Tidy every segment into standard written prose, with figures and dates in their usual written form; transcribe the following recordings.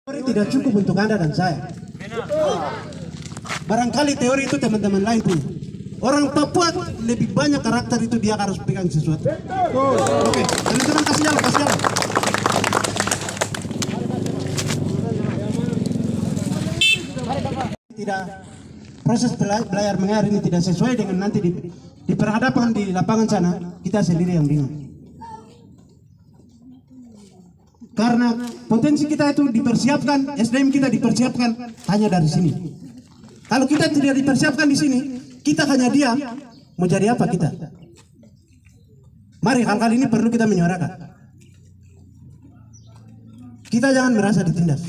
Teori tidak cukup untuk Anda dan saya. Barangkali teori itu teman-teman lain punya. Orang Papua lebih banyak karakter itu, dia harus pegang sesuatu. Oke, teman-teman kasih jalan, kasih jalan. Tidak, proses belajar mengajar ini tidak sesuai dengan nanti di perhadapan di lapangan sana, kita sendiri yang bingung. Karena potensi kita itu dipersiapkan, SDM kita dipersiapkan hanya dari sini. Kalau kita tidak dipersiapkan di sini, kita hanya diam, mau jadi apa kita? Mari hal-hal ini perlu kita menyuarakan. Kita jangan merasa ditindas.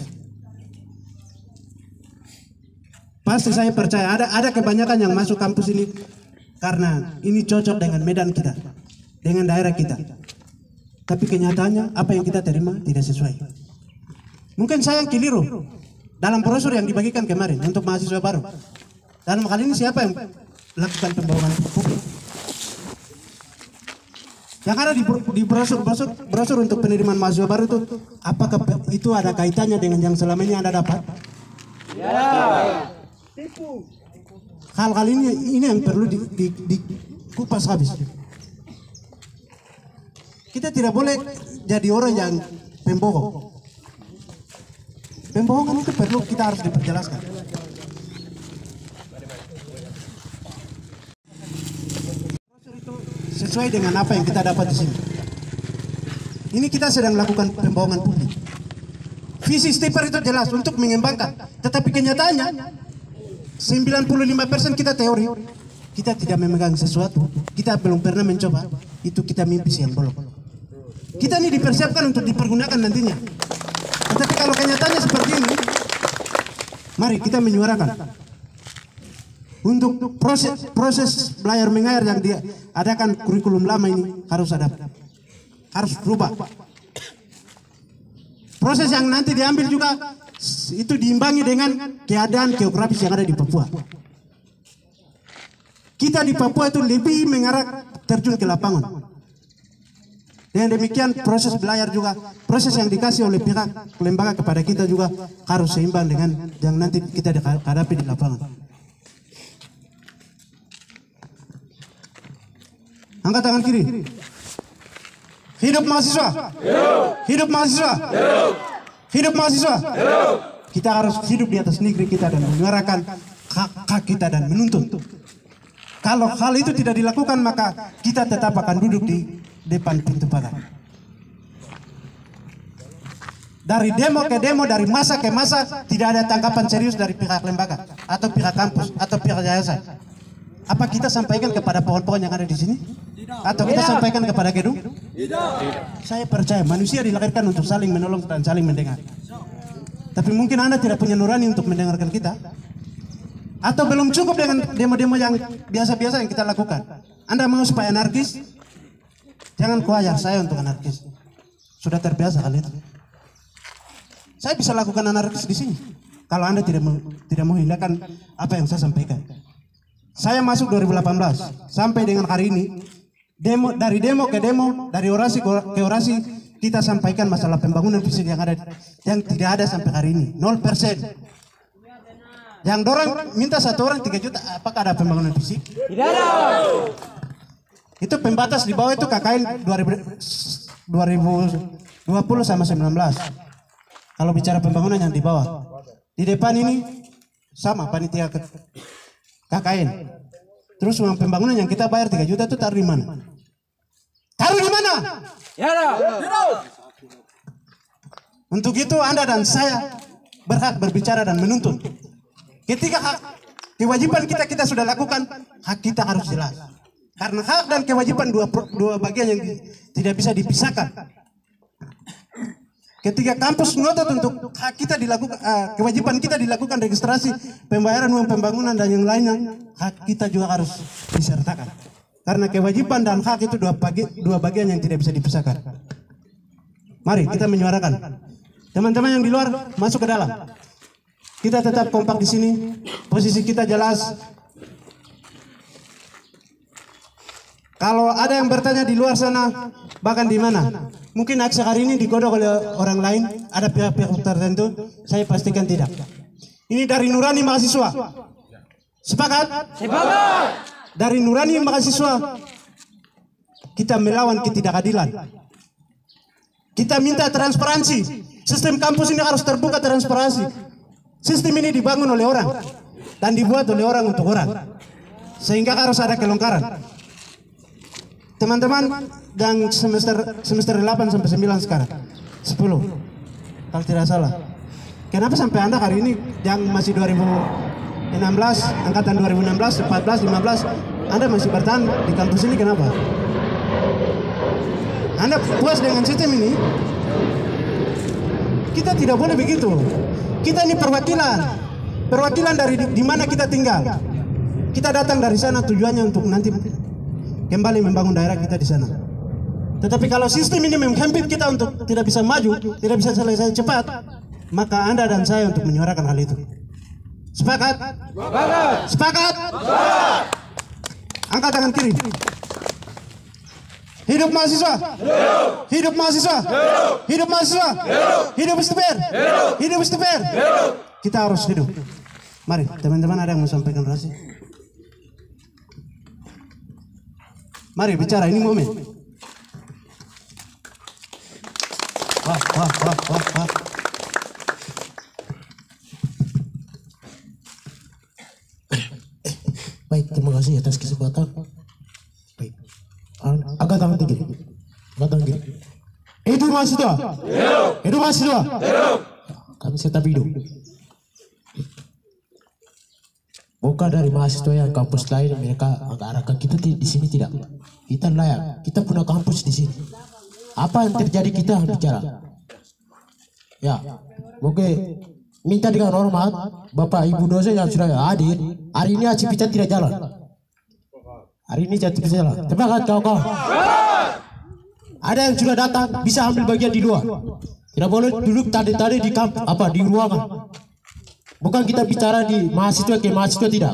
Pasti saya percaya ada kebanyakan yang masuk kampus ini karena ini cocok dengan medan kita, dengan daerah kita. Tapi kenyataannya apa yang kita terima tidak sesuai. Mungkin saya yang keliru dalam brosur yang dibagikan kemarin untuk mahasiswa baru. Dalam kali ini siapa yang melakukan pembohongan publik? Yang ada di brosur untuk penerimaan mahasiswa baru itu, apakah itu ada kaitannya dengan yang selama ini Anda dapat? Ya. Hal-hal ini yang perlu dikupas habis. Kita tidak boleh jadi orang yang pembohong. Pembohongan itu perlu kita harus diperjelaskan. Sesuai dengan apa yang kita dapat di sini. Ini kita sedang melakukan pembohongan publik. Visi Stepper itu jelas untuk mengembangkan, tetapi kenyataannya 95% kita teori, kita tidak memegang sesuatu, kita belum pernah mencoba, itu kita mimpi siang bolong. Kita ini dipersiapkan untuk dipergunakan nantinya. Tetapi kalau kenyataannya seperti ini, mari kita menyuarakan. Untuk proses belajar mengajar yang diadakan kurikulum lama ini harus ada, harus berubah. Proses yang nanti diambil juga itu diimbangi dengan keadaan geografis yang ada di Papua. Kita di Papua itu lebih mengarah terjun ke lapangan. Dengan demikian proses belajar juga, proses yang dikasih oleh pihak lembaga kepada kita juga harus seimbang dengan yang nanti kita hadapi di lapangan. Angkat tangan kiri. Hidup mahasiswa. Hidup mahasiswa. Hidup mahasiswa. Kita harus hidup di atas negeri kita dan menyuarakan hak kita dan menuntut. Kalau hal itu tidak dilakukan, maka kita tetap akan duduk di depan pintu pagar. Dari demo ke demo, dari masa ke masa, tidak ada tanggapan serius dari pihak lembaga atau pihak kampus atau pihak yayasan. Apa kita sampaikan kepada pohon-pohon yang ada di sini? Atau kita sampaikan kepada gedung? Saya percaya manusia dilahirkan untuk saling menolong dan saling mendengar. Tapi mungkin Anda tidak punya nurani untuk mendengarkan kita. Atau belum cukup dengan demo-demo yang biasa-biasa yang kita lakukan. Anda mau supaya anarkis? Jangan kuajar saya untuk anarkis. Sudah terbiasa kali itu. Saya bisa lakukan anarkis di sini. Kalau Anda tidak menghilangkan apa yang saya sampaikan. Saya masuk 2018 sampai dengan hari ini, dari demo ke demo, dari orasi ke orasi, kita sampaikan masalah pembangunan fisik yang ada, yang tidak ada sampai hari ini, 0%. Yang dorang minta 1 orang 3 juta, apakah ada pembangunan fisik? Tidak ada. Itu pembatas di bawah itu KKN 2020 sama 19. Kalau bicara pembangunan yang di bawah, di depan ini sama panitia KKN. Terus uang pembangunan yang kita bayar 3 juta itu taruh di mana? Taruh di mana? Ya. Untuk itu Anda dan saya berhak berbicara dan menuntut. Ketika hak kewajiban kita sudah lakukan, hak kita harus jelas. Karena hak dan kewajiban dua bagian yang tidak bisa dipisahkan. Ketika kampus ngotot untuk hak kita dilakukan, kewajiban kita dilakukan registrasi, pembayaran uang pembangunan dan yang lainnya, hak kita juga harus disertakan. Karena kewajiban dan hak itu dua bagian yang tidak bisa dipisahkan. Mari kita menyuarakan. Teman-teman yang di luar masuk ke dalam. Kita tetap kompak di sini. Posisi kita jelas. Kalau ada yang bertanya di luar sana, bahkan di mana, mungkin aksi hari ini digodok oleh orang lain, ada pihak-pihak tertentu, saya pastikan tidak. Ini dari nurani mahasiswa. Sepakat? Sepakat. Dari nurani mahasiswa, kita melawan ketidakadilan. Kita minta transparansi. Sistem kampus ini harus terbuka transparansi. Sistem ini dibangun oleh orang dan dibuat oleh orang untuk orang, sehingga harus ada kelonggaran. Teman-teman yang semester 8 sampai 9 sekarang 10 kalau tidak salah, kenapa sampai Anda hari ini yang masih 2016 angkatan 2016, 14, 15 Anda masih bertahan di kampus ini? Kenapa? Anda puas dengan sistem ini? Kita tidak boleh begitu. Kita ini perwakilan dari di mana kita tinggal. Kita datang dari sana tujuannya untuk nanti kembali membangun daerah kita di sana. Tetapi kalau sistem ini menghempit kita untuk tidak bisa maju, tidak bisa selesai cepat, maka Anda dan saya untuk menyuarakan hal itu. Sepakat? Sepakat. Sepakat? Sepakat. Angkat tangan kiri. Hidup mahasiswa. Hidup. Hidup mahasiswa. Hidup. Hidup mahasiswa. Hidup. Hidup STPR. Hidup. Hidup STPR. Hidup. Kita harus hidup. Mari teman-teman, ada yang mau sampaikan rahasia? Mari bicara, ini momen. Wah. Baik, terima kasih atas kesempatan. Baik, agak tangan tinggi. Hidup mahasiswa. Hidup mahasiswa. Kami tetap hidup. Bukan dari mahasiswa yang kampus lain mereka arahkan kita di sini tidak. Kita layak. Kita punya kampus di sini. Apa yang terjadi kita bicara. Ya, oke. Minta dengan hormat Bapak Ibu dosen yang sudah hadir. Hari ini Acipican tidak jalan. Hari ini Acipican jalan. Terima kasih kawan-kawan. Ada yang sudah datang bisa ambil bagian di luar. Tidak boleh duduk tadi di kampus di ruangan. Bukan kita bicara di mahasiswa ke mahasiswa, tidak.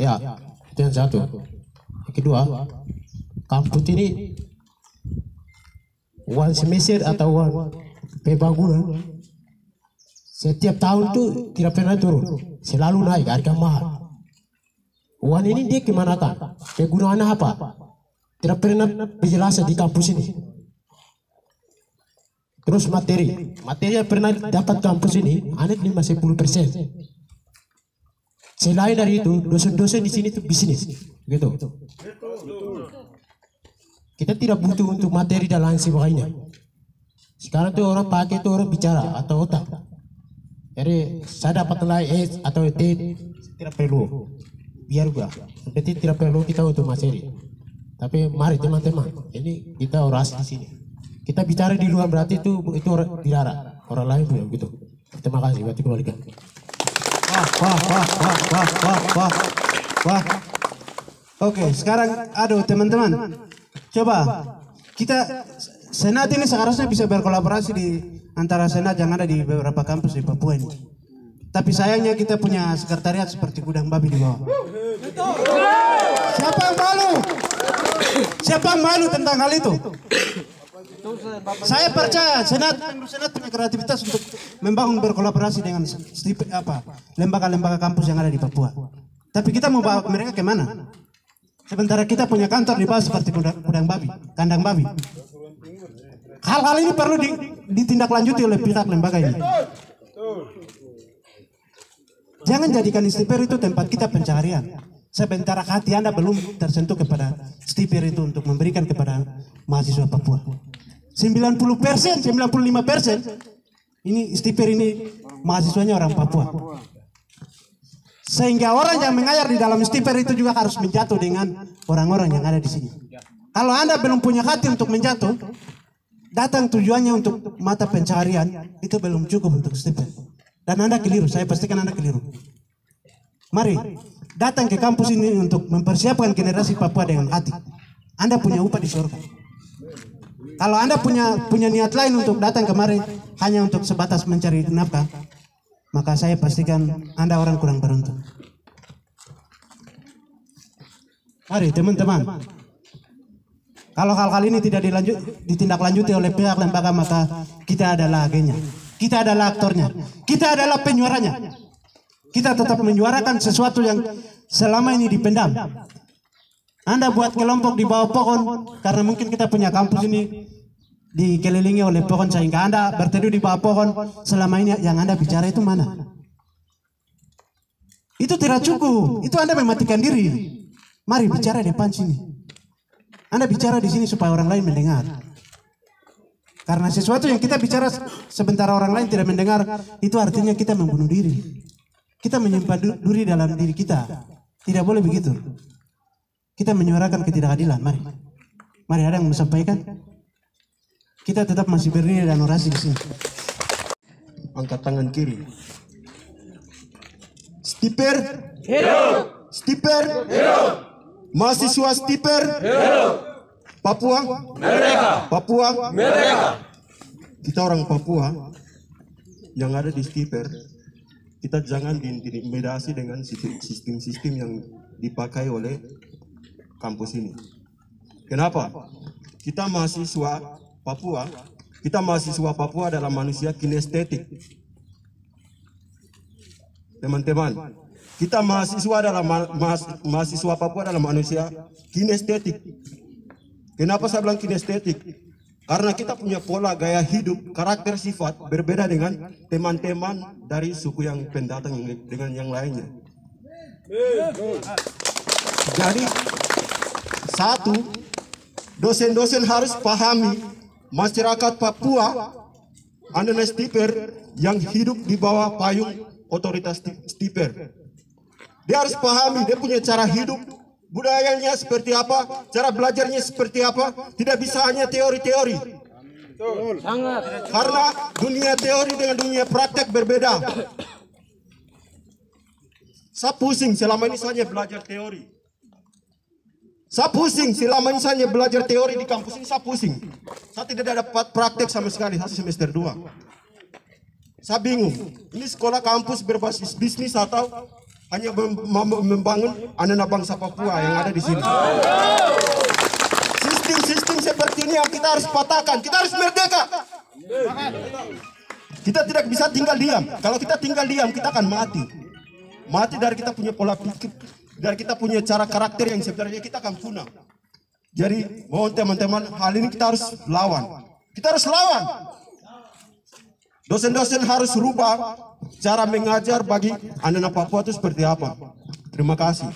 Ya, itu yang satu. Yang kedua, kampus ini uang semester atau uang pembangunan setiap tahun tuh tidak pernah turun, selalu naik harga mahal. Uang ini dia kemana kan? Kegunaannya apa? Tidak pernah penjelasan di kampus ini. Terus materi yang pernah dapat kampus ini hanya 50%. Selain dari itu, dosen-dosen di sini itu bisnis, gitu. Kita tidak butuh untuk materi dan lain sebagainya. Sekarang tuh orang pakai tuh orang bicara atau otak. Jadi saya dapat nilai S atau T tidak perlu. Biar gua. Berarti tidak perlu kita untuk materi. Tapi mari teman-teman, ini kita orasi di sini. Kita bicara di luar berarti itu orang bicara, orang lain belum gitu. Terima kasih, berarti kembalikan. Wah. Oke, sekarang aduh teman-teman. Coba kita Senat ini seharusnya bisa berkolaborasi di antara Senat yang ada di beberapa kampus di Papua ini. Tapi sayangnya kita punya sekretariat seperti gudang babi di bawah. Siapa yang malu? Siapa yang malu tentang hal itu? Saya percaya Senat punya kreativitas untuk membangun berkolaborasi dengan lembaga-lembaga kampus yang ada di Papua. Tapi kita mau bawa mereka kemana? Sementara kita punya kantor di bawah seperti gudang babi, kandang babi. Hal-hal ini perlu ditindaklanjuti oleh pihak lembaga ini. Jangan jadikan STPR itu tempat kita pencarian. Sementara hati Anda belum tersentuh kepada STPR itu untuk memberikan kepada mahasiswa Papua. 90%, 95% ini STPR ini mahasiswanya orang Papua. Sehingga orang yang mengajar di dalam STPR itu juga harus menjatuh dengan orang-orang yang ada di sini. Kalau Anda belum punya hati untuk menjatuh, datang tujuannya untuk mata pencaharian, itu belum cukup untuk STPR. Dan Anda keliru, saya pastikan Anda keliru. Mari datang ke kampus ini untuk mempersiapkan generasi Papua dengan hati. Anda punya upah di surga. Kalau Anda punya niat lain untuk datang kemari hanya untuk sebatas mencari nafkah, maka saya pastikan Anda orang kurang beruntung. Mari teman-teman, kalau hal-hal ini tidak ditindaklanjuti oleh pihak lembaga, maka kita adalah agennya, kita adalah aktornya, kita adalah penyuaranya. Kita tetap menyuarakan sesuatu yang selama ini dipendam. Anda buat kelompok di bawah pohon karena mungkin kita punya kampus ini dikelilingi oleh pohon sehingga Anda berteduh di bawah pohon. Selama ini yang Anda bicara itu mana? Itu tidak cukup. Itu Anda mematikan diri. Mari bicara di depan sini. Anda bicara di sini supaya orang lain mendengar. Karena sesuatu yang kita bicara sebentar orang lain tidak mendengar, itu artinya kita membunuh diri. Kita menyimpan duri dalam diri kita. Tidak boleh begitu. Kita menyuarakan ketidakadilan. Mari. Mari, ada yang mau sampaikan? Kita tetap masih berdiri dan orasi di sini. Angkat tangan kiri. Stiper. Hidup. Stiper. Hidup. Mahasiswa Stiper. Hidup. Papua. Merdeka. Papua. Merdeka. Kita orang Papua yang ada di Stiper, kita jangan diintimidasi dengan sistem-sistem yang dipakai oleh kampus ini. Kenapa? Kita mahasiswa Papua adalah manusia kinestetik. Teman-teman, kita mahasiswa Papua adalah manusia kinestetik. Kenapa saya bilang kinestetik? Karena kita punya pola gaya hidup, karakter sifat berbeda dengan teman-teman dari suku yang pendatang dengan yang lainnya. Jadi, satu, dosen-dosen harus pahami masyarakat Papua, anak Stiper yang hidup di bawah payung otoritas Stiper. Dia harus pahami, dia punya cara hidup, budayanya seperti apa, cara belajarnya seperti apa, tidak bisa hanya teori-teori. Karena dunia teori dengan dunia praktek berbeda. Saya pusing selama ini saya belajar teori. Saya pusing selama ini saya belajar teori di kampus ini, saya pusing. Saya tidak dapat praktek sama sekali, saya semester 2. Saya bingung, ini sekolah kampus berbasis bisnis atau hanya membangun anak bangsa Papua yang ada di sini. Sistem-sistem seperti ini yang kita harus patahkan. Kita harus merdeka. Kita tidak bisa tinggal diam. Kalau kita tinggal diam, kita akan mati. Mati dari kita punya pola pikir, dari kita punya cara karakter yang sebenarnya kita akan punah. Jadi mohon teman-teman, hal ini kita harus lawan. Kita harus lawan. Dosen-dosen harus rubah cara mengajar bagi anak-anak Papua itu seperti apa. Terima kasih.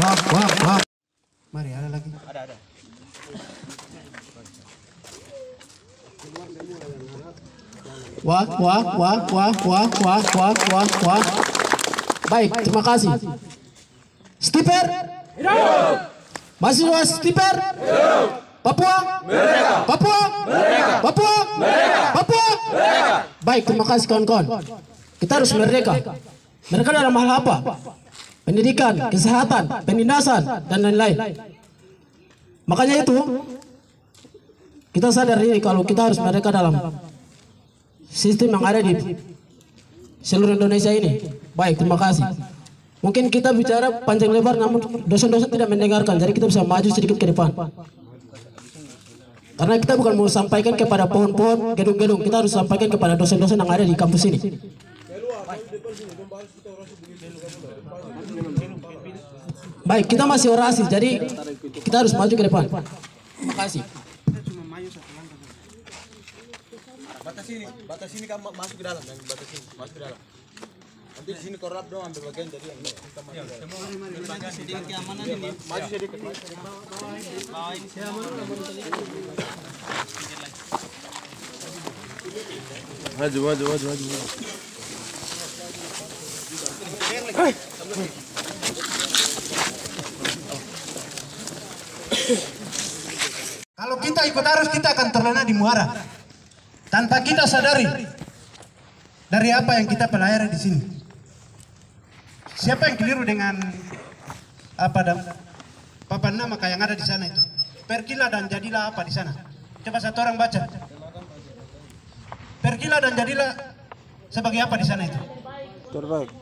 Wah. Mari, ada lagi. Ada. Wah. Baik, terima kasih. Stiper. Hidup. Mahasiswa Stiper. Hidup. Papua. Merdeka. Papua. Merdeka. Papua. Merdeka. Papua. Merdeka. Baik, terima kasih kawan-kawan. Kita harus merdeka. Merdeka dalam hal apa? Pendidikan, kesehatan, penindasan, dan lain-lain. Makanya itu, kita sadar ini kalau kita harus merdeka dalam sistem yang ada di seluruh Indonesia ini. Baik, terima kasih. Mungkin kita bicara panjang lebar, namun dosen-dosen tidak mendengarkan. Jadi kita bisa maju sedikit ke depan. Karena kita bukan mau sampaikan kepada pohon-pohon, gedung-gedung. Kita harus sampaikan kepada dosen-dosen yang ada di kampus ini. Baik, kita masih orasi, jadi kita harus maju ke depan. Terima kasih. Batas sini kan masuk ke dalam, dan batas sini masuk ke dalam. Nanti di sini korlap dong ambil bagian dari yang kita maju. Maju sedikit keamanan ini. Maju sedikit. Bawah ini Maju. Kalau kita ikut arus, kita akan terlena di muara tanpa kita sadari dari apa yang kita pelajari di sini. Siapa yang keliru dengan papan nama yang ada di sana itu? Pergilah dan jadilah apa di sana? Coba satu orang baca. Pergilah dan jadilah sebagai apa di sana itu? Terbaik.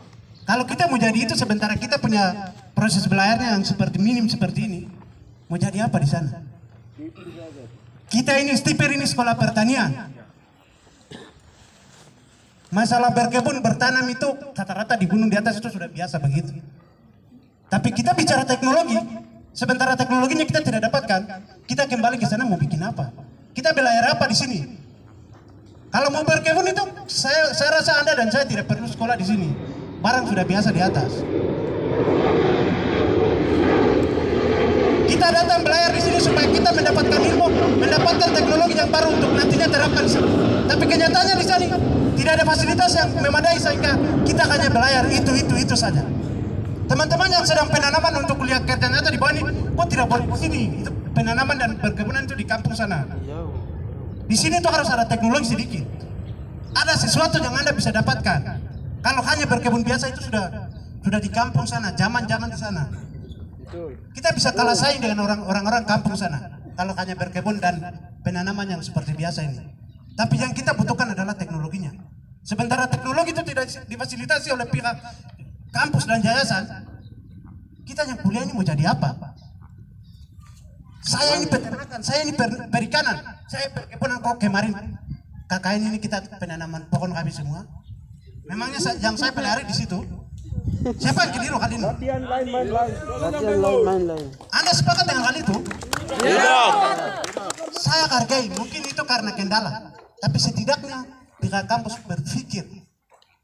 Kalau kita mau jadi itu, sebentar kita punya proses belajarnya yang seperti minim seperti ini, mau jadi apa di sana? Kita ini Stiper ini sekolah pertanian. Masalah berkebun bertanam itu rata-rata di gunung di atas itu sudah biasa begitu. Tapi kita bicara teknologi, sementara teknologinya kita tidak dapatkan, kita kembali ke sana mau bikin apa? Kita belajar apa di sini? Kalau mau berkebun itu, saya rasa Anda dan saya tidak perlu sekolah di sini. Barang sudah biasa di atas. Kita datang belajar di sini supaya kita mendapatkan ilmu, mendapatkan teknologi yang baru untuk nantinya terapkan di sini. Tapi kenyataannya di sini tidak ada fasilitas yang memadai sehingga kita hanya belajar itu saja. Teman-teman yang sedang penanaman untuk kuliah kerja nyata di bawah ini, kok tidak boleh di sini? Itu penanaman dan perkebunan itu di kampung sana. Di sini tuh harus ada teknologi sedikit. Ada sesuatu yang Anda bisa dapatkan. Kalau hanya berkebun biasa itu sudah di kampung sana, zaman-zaman di sana. Kita bisa kalah saing dengan orang-orang kampung sana. Kalau hanya berkebun dan penanaman yang seperti biasa ini. Tapi yang kita butuhkan adalah teknologinya. Sementara teknologi itu tidak difasilitasi oleh pihak kampus dan yayasan, kita yang kuliah ini mau jadi apa? Saya ini peternakan, saya ini perikanan, saya perkebunan kok kemarin KKN ini kita penanaman pohon kami semua. Memangnya yang saya pelajari di situ? Siapa yang keliru kali ini? Latihan lain. Anda sepakat dengan hal itu? Tidak. Saya hargai, mungkin itu karena kendala, tapi setidaknya pihak kampus berpikir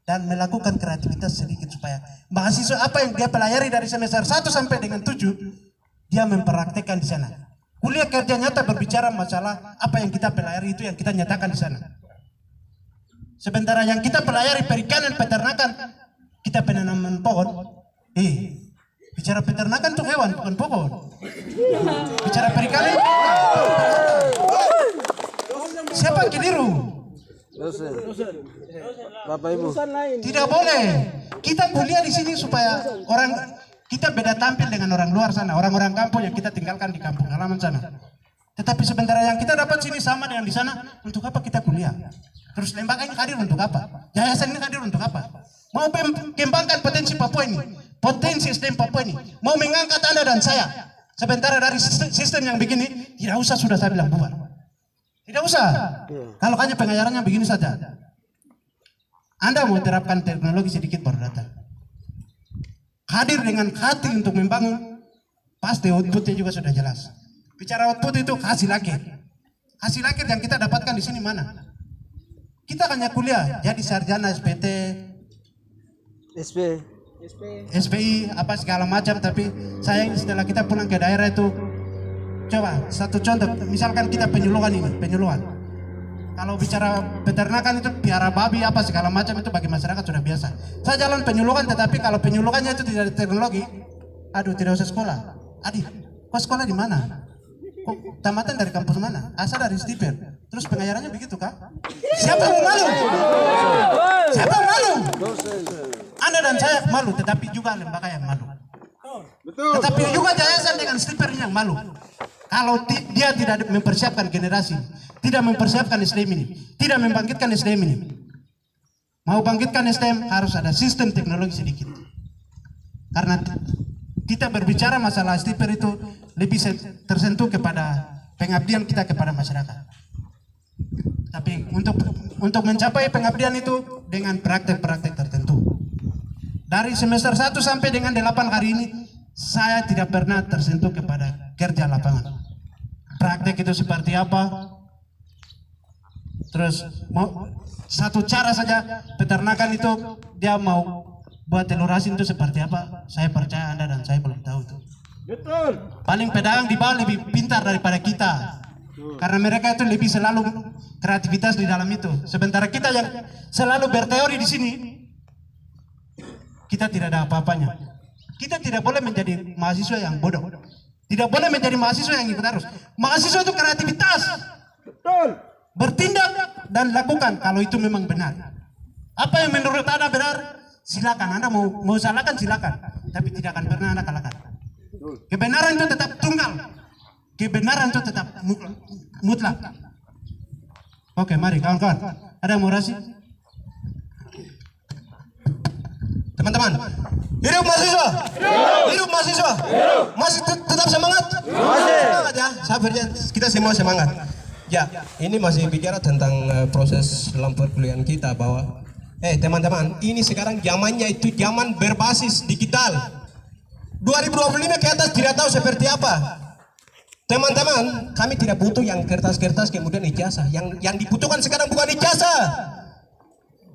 dan melakukan kreativitas sedikit supaya mahasiswa apa yang dia pelajari dari semester 1 sampai dengan 7 dia mempraktekkan di sana. Kuliah kerja nyata berbicara masalah apa yang kita pelajari itu yang kita nyatakan di sana. Sementara yang kita pelajari perikanan, peternakan, kita penanaman pohon. Bicara peternakan itu hewan, bukan pohon. Bicara perikanan, siapa yang keliru? Bapak Ibu. Tidak boleh. Kita kuliah di sini supaya kita beda tampil dengan orang luar sana, orang-orang kampung yang kita tinggalkan di kampung halaman sana. Tetapi sementara yang kita dapat sini sama dengan di sana, untuk apa kita kuliah? Terus lembaga ini hadir untuk apa? Yayasan ini hadir untuk apa? Mau kembangkan potensi Papua ini, potensi SDM Papua ini, mau mengangkat Anda dan saya. Sementara dari sistem yang begini, tidak usah sudah saya bilang bubar. Tidak usah. Kalau hanya pengajarannya begini saja. Anda mau terapkan teknologi sedikit baru datang. Hadir dengan hati untuk membangun, pasti outputnya juga sudah jelas. Bicara output itu hasil akhir. Hasil akhir yang kita dapatkan di sini mana? Kita hanya kuliah, jadi sarjana SPT, SPI, apa segala macam. Tapi sayang setelah kita pulang ke daerah itu, coba satu contoh, misalkan kita penyuluhan. Kalau bicara peternakan itu piara babi apa segala macam itu bagi masyarakat sudah biasa. Saya jalan penyuluhan, tetapi kalau penyuluhannya itu tidak ada teknologi, aduh tidak usah sekolah. Adik, kok sekolah di mana? Kok tamatan dari kampus mana? Asal dari Stiper. Terus pengajarannya begitu kah? Siapa yang malu? Siapa yang malu? Anda dan saya malu, tetapi juga lembaga yang malu. Tetapi juga yayasan dengan Stiper yang malu. Kalau dia tidak mempersiapkan generasi, tidak mempersiapkan SDM ini, tidak membangkitkan SDM ini. Mau bangkitkan SDM harus ada sistem teknologi sedikit. Karena kita berbicara masalah Stiper itu lebih tersentuh kepada pengabdian kita kepada masyarakat. Tapi untuk mencapai pengabdian itu dengan praktek-praktek tertentu. Dari semester 1 sampai dengan 8 hari ini, saya tidak pernah tersentuh kepada kerja lapangan. Praktek itu seperti apa? Terus satu cara saja peternakan itu dia mau buat telur asin itu seperti apa? Saya percaya Anda dan saya belum tahu itu. Betul. Paling pedagang di bawah lebih pintar daripada kita. Karena mereka itu lebih selalu kreativitas di dalam itu. Sementara kita yang selalu berteori di sini, kita tidak ada apa-apanya. Kita tidak boleh menjadi mahasiswa yang bodoh. Tidak boleh menjadi mahasiswa yang ikut arus. Mahasiswa itu kreativitas. Betul. Bertindak dan lakukan kalau itu memang benar. Apa yang menurut Anda benar, silakan. Anda mau salahkan silakan. Tapi tidak akan pernah Anda kalahkan. Kebenaran itu tetap tunggal. Kebenaran itu tetap mutlak. Oke, mari kawan-kawan. Ada yang mau orasi? Teman-teman, Hidup mahasiswa. Hidup mahasiswa. Masih tetap semangat. Semangat ya. Sabar ya. Kita semua semangat. Ya, ini masih bicara tentang proses dalam perkuliahan kita bahwa teman-teman, ini sekarang zamannya itu zaman berbasis digital. 2025 ke atas tidak tahu seperti apa. Teman-teman, kami tidak butuh yang kertas-kertas kemudian ijazah. Yang dibutuhkan sekarang bukan ijazah.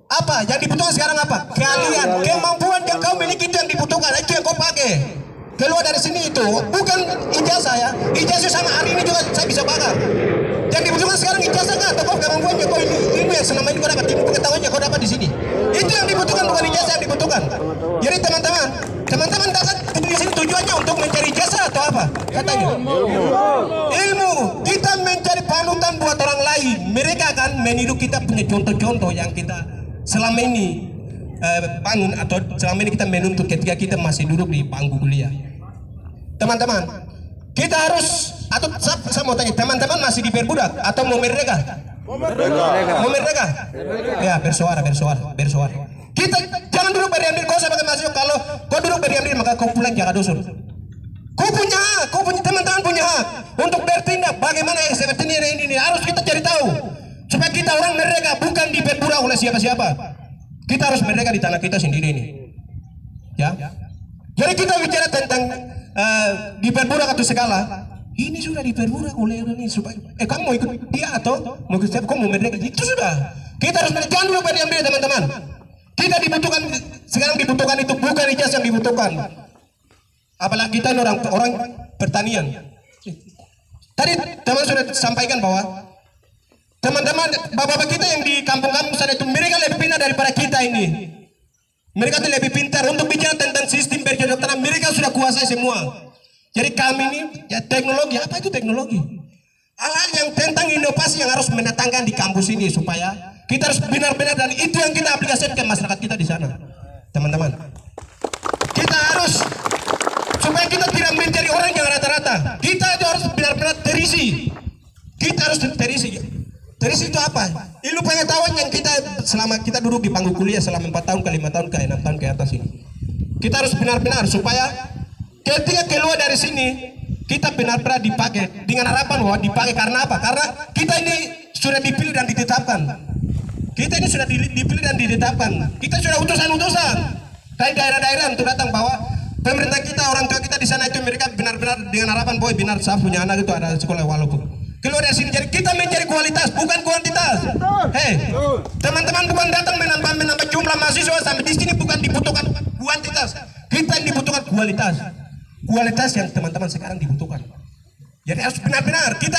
Apa? Yang dibutuhkan sekarang apa? Kalian, kemampuan yang kau miliki itu yang dibutuhkan. Itu yang kau pakai. Keluar dari sini itu bukan ijazah ya. Ijazah sama hari ini juga saya bisa bakar. Yang dibutuhkan sekarang ijazah kan? Atau kemampuan yang kau ilmu yang selama ini kau dapat, ilmu pengetahuan yang kau dapat di sini. Itu yang dibutuhkan, bukan ijazah yang dibutuhkan. Jadi teman-teman datang di sini tujuannya untuk mencari ijazah atau apa? Katanya ilmu. Kita mencari panutan buat orang lain. Mereka akan meniru kita punya contoh-contoh yang kita selama ini bangun atau selama ini kita menuntut ketika kita masih duduk di bangku kuliah. Teman-teman, kita harus, atau saya mau tanya, teman-teman masih diperbudak atau mau merdeka? Mau merdeka? Ya, bersuara. Kita jangan duduk berdiam diri. Kau sebagai mahasiswa, kalau kau duduk berdiam diri maka kau pulang jaga dusun. Kau punya hak, teman-teman punya hak untuk bertindak. Bagaimana yang seperti ini harus kita cari tahu supaya kita orang merdeka, bukan diperbudak oleh siapa-siapa. Kita harus merdeka di tanah kita sendiri ini. Ya. Jadi kita bicara tentang diperbudak atau segala. Ini sudah diperbudak oleh orang ini supaya kamu mau ikut dia atau mau ikut siapa, kamu mau merdeka. Itu sudah. Kita harus merdeka. Jangan dulu berdiam diri teman-teman. Kita dibutuhkan, sekarang dibutuhkan itu bukan ijazah yang dibutuhkan. Apalagi kita ini orang pertanian. Tadi teman sudah sampaikan bahwa teman-teman, bapak-bapak kita yang di kampung-kampung sana itu mereka lebih pintar daripada kita ini. Mereka itu lebih pintar untuk bicara tentang sistem berkedokteran. Mereka sudah kuasai semua. Jadi kami ini ya teknologi, apa itu teknologi? Hal-hal yang tentang inovasi yang harus mendatangkan di kampus ini supaya kita harus benar-benar, dan itu yang kita aplikasikan ke masyarakat kita di sana. Teman-teman, kita harus supaya kita tidak mencari orang yang rata-rata. Kita itu harus benar-benar terisi. Kita harus terisi. Terisi itu apa? Ilmu pengetahuan yang kita selama kita duduk di bangku kuliah selama 4 tahun ke 5 tahun ke 6 tahun ke atas ini. Kita harus benar-benar supaya ketika keluar dari sini kita benar-benar dipakai dengan harapan bahwa dipakai karena apa? Karena kita ini sudah dipilih dan ditetapkan. Kita ini sudah dipilih dan ditetapkan. Kita sudah utusan-utusan dari daerah-daerah untuk datang bahwa pemerintah kita, orang tua kita di sana itu mereka benar-benar dengan harapan bahwa benar saya punya anak itu ada sekolah walaupun keluar dari sini. Jadi kita mencari kualitas bukan kuantitas. Hei, teman-teman, bukan datang menambah jumlah mahasiswa sampai di sini, bukan dibutuhkan kuantitas. Kita dibutuhkan kualitas. Kualitas yang teman-teman sekarang dibutuhkan. Jadi harus benar-benar kita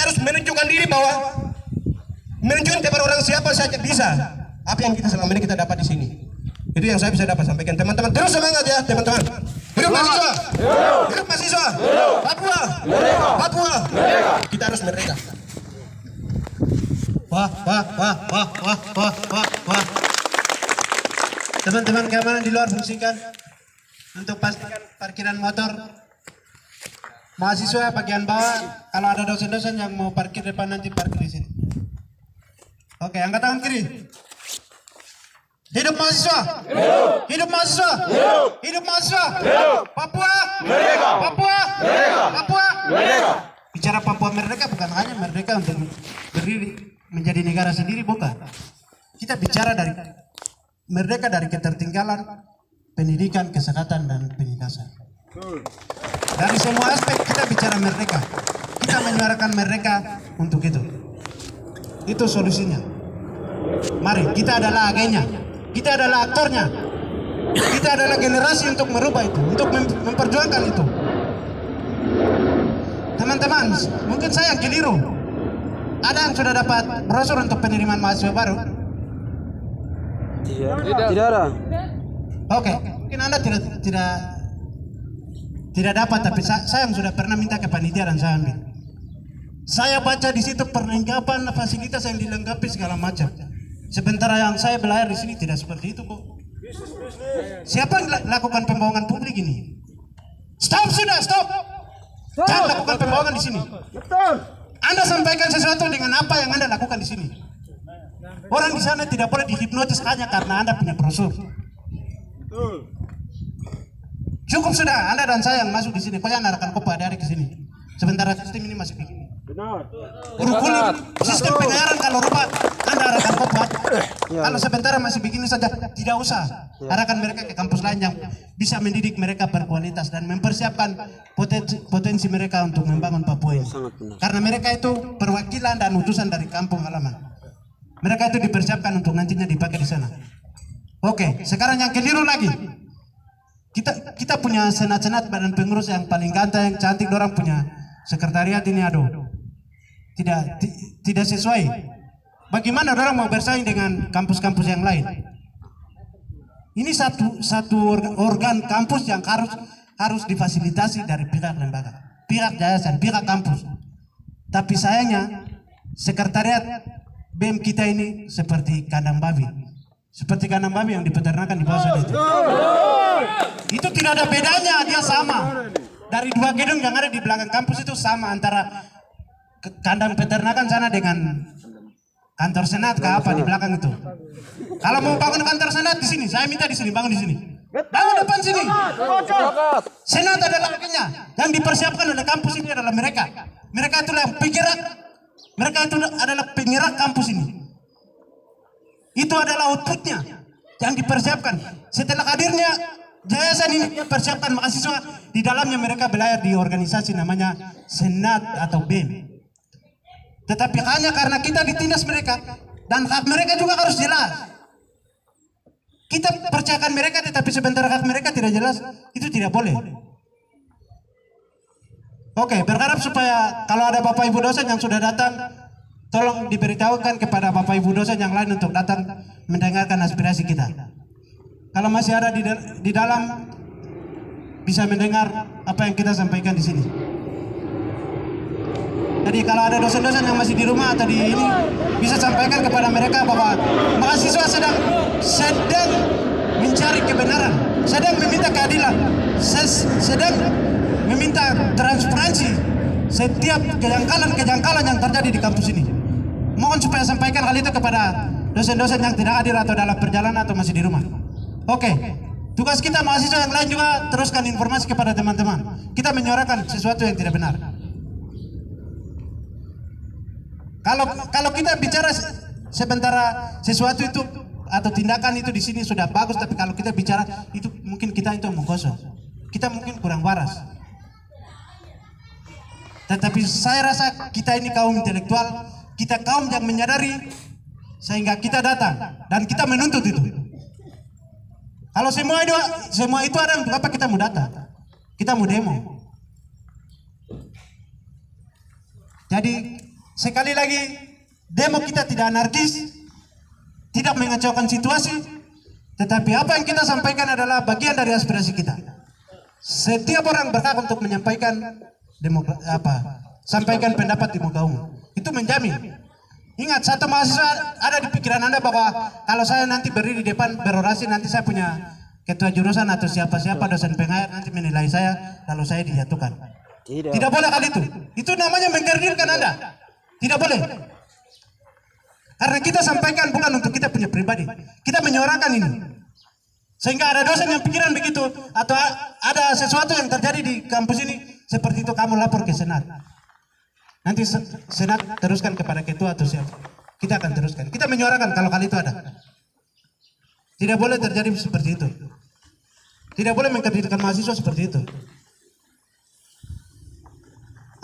harus menunjukkan diri bahwa menunjukkan kepada orang siapa saja bisa apa yang kita selama ini kita dapat di sini. Itu yang saya bisa dapat sampaikan. Teman-teman terus semangat ya teman-teman. Hidup mahasiswa. Hidup mahasiswa. Papua. Papua. Kita harus merdeka. Wah. Teman-teman keamanan di luar fungsikan untuk pastikan parkiran motor. Mahasiswa bagian bawah, kalau ada dosen-dosen yang mau parkir depan nanti parkir di sini. Oke, angkat tangan kiri. Hidup mahasiswa. Hidup mahasiswa. Hidup mahasiswa. Papua. Papua. Papua. Bicara Papua merdeka bukan hanya merdeka untuk berdiri menjadi negara sendiri, bukan. Kita bicara dari merdeka dari ketertinggalan pendidikan, kesehatan, dan penindasan. Dari semua aspek kita bicara merdeka. Kita menyuarakan merdeka untuk itu. Itu solusinya. Mari, kita adalah agennya. Kita adalah aktornya. Kita adalah generasi untuk merubah itu, untuk memperjuangkan itu. Teman-teman, mungkin saya keliru. Ada yang sudah dapat brosur untuk penerimaan mahasiswa baru? Tidak ada. Oke, mungkin Anda tidak dapat, tapi saya yang sudah pernah minta ke panitia dan saya ambil. Saya baca di situ perlengkapan fasilitas yang dilengkapi segala macam. Sementara yang saya belajar di sini tidak seperti itu, kok. Siapa yang lakukan pembohongan publik ini? Stop sudah, stop. Jangan lakukan pembohongan di sini. Anda sampaikan sesuatu dengan apa yang Anda lakukan di sini. Orang di sana tidak boleh dihipnotis hanya karena Anda punya brosur. Cukup sudah, Anda dan saya yang masuk di sini. Kok yang arahkan kopa dari ke sini. Sementara sistem ini masih begini. Kurikulum sistem pengajaran kalau rupa Anda arahkan kopa. Kalau sementara masih begini saja, tidak usah arahkan mereka ke kampus lain yang bisa mendidik mereka berkualitas dan mempersiapkan potensi mereka untuk membangun Papua ini. Karena mereka itu perwakilan dan utusan dari kampung halaman. Mereka itu dipersiapkan untuk nantinya dipakai di sana. Oke, sekarang yang keliru lagi. Kita punya senat-senat badan pengurus yang paling ganteng, yang cantik, orang punya sekretariat ini aduh. Tidak sesuai. Bagaimana orang mau bersaing dengan kampus-kampus yang lain? Ini satu organ kampus yang harus difasilitasi dari pihak lembaga, pihak yayasan, pihak kampus. Tapi sayangnya sekretariat BEM kita ini seperti kandang babi. Seperti kandang babi yang dipeternakan di bawah sana itu. Itu tidak ada bedanya, dia sama. Dari dua gedung yang ada di belakang kampus itu sama antara kandang peternakan sana dengan kantor senat ke apa di belakang itu. Kalau mau bangun kantor senat di sini, saya minta di sini, bangun di sini. Bangun depan sini. Senat adalah haknya. Yang dipersiapkan oleh kampus ini adalah mereka. Mereka itulah yang penggerak. Mereka itu adalah penggerak kampus ini. Itu adalah outputnya yang dipersiapkan. Setelah hadirnya yayasan ini persiapkan mahasiswa, di dalamnya mereka belajar di organisasi namanya senat atau BEM. Tetapi hanya karena kita ditindas mereka dan hak mereka juga harus jelas. Kita percayakan mereka tetapi sebentar hak mereka tidak jelas, itu tidak boleh. Oke, berharap supaya kalau ada Bapak Ibu dosen yang sudah datang, tolong diberitahukan kepada Bapak Ibu dosen yang lain untuk datang mendengarkan aspirasi kita. Kalau masih ada di dalam, bisa mendengar apa yang kita sampaikan di sini. Jadi kalau ada dosen-dosen yang masih di rumah atau di ini, bisa sampaikan kepada mereka bahwa mahasiswa sedang mencari kebenaran, sedang meminta keadilan, sedang meminta transparansi setiap kejanggalan yang terjadi di kampus ini. Mohon supaya sampaikan hal itu kepada dosen-dosen yang tidak hadir atau dalam perjalanan atau masih di rumah. Oke, tugas kita mahasiswa yang lain juga teruskan informasi kepada teman-teman. Kita menyuarakan sesuatu yang tidak benar. Kalau kita bicara sementara sesuatu itu atau tindakan itu di sini sudah bagus, tapi kalau kita bicara itu mungkin kita itu menggosok, kita mungkin kurang waras. Tetapi saya rasa kita ini kaum intelektual, kita kaum yang menyadari, sehingga kita datang dan kita menuntut itu. Kalau semua itu ada untuk apa kita mau datang? Kita mau demo. Jadi sekali lagi, demo kita tidak anarkis, tidak mengacaukan situasi, tetapi apa yang kita sampaikan adalah bagian dari aspirasi kita. Setiap orang berhak untuk menyampaikan sampaikan pendapat di muka umum. Itu menjamin. Ingat, satu mahasiswa ada di pikiran Anda bahwa kalau saya nanti berdiri di depan berorasi, nanti saya punya ketua jurusan atau siapa-siapa dosen pengajar nanti menilai saya, lalu saya dijatuhkan. Tidak boleh hal itu. Itu namanya mengkerdilkan Anda. Tidak boleh. Karena kita sampaikan bukan untuk kita punya pribadi. Kita menyuarakan ini. Sehingga ada dosen yang pikiran begitu, atau ada sesuatu yang terjadi di kampus ini, seperti itu kamu lapor ke senat. Nanti senat teruskan kepada ketua atau siapa. Kita akan teruskan. Kita menyuarakan kalau hal itu ada. Tidak boleh terjadi seperti itu. Tidak boleh mengkerdilkan mahasiswa seperti itu.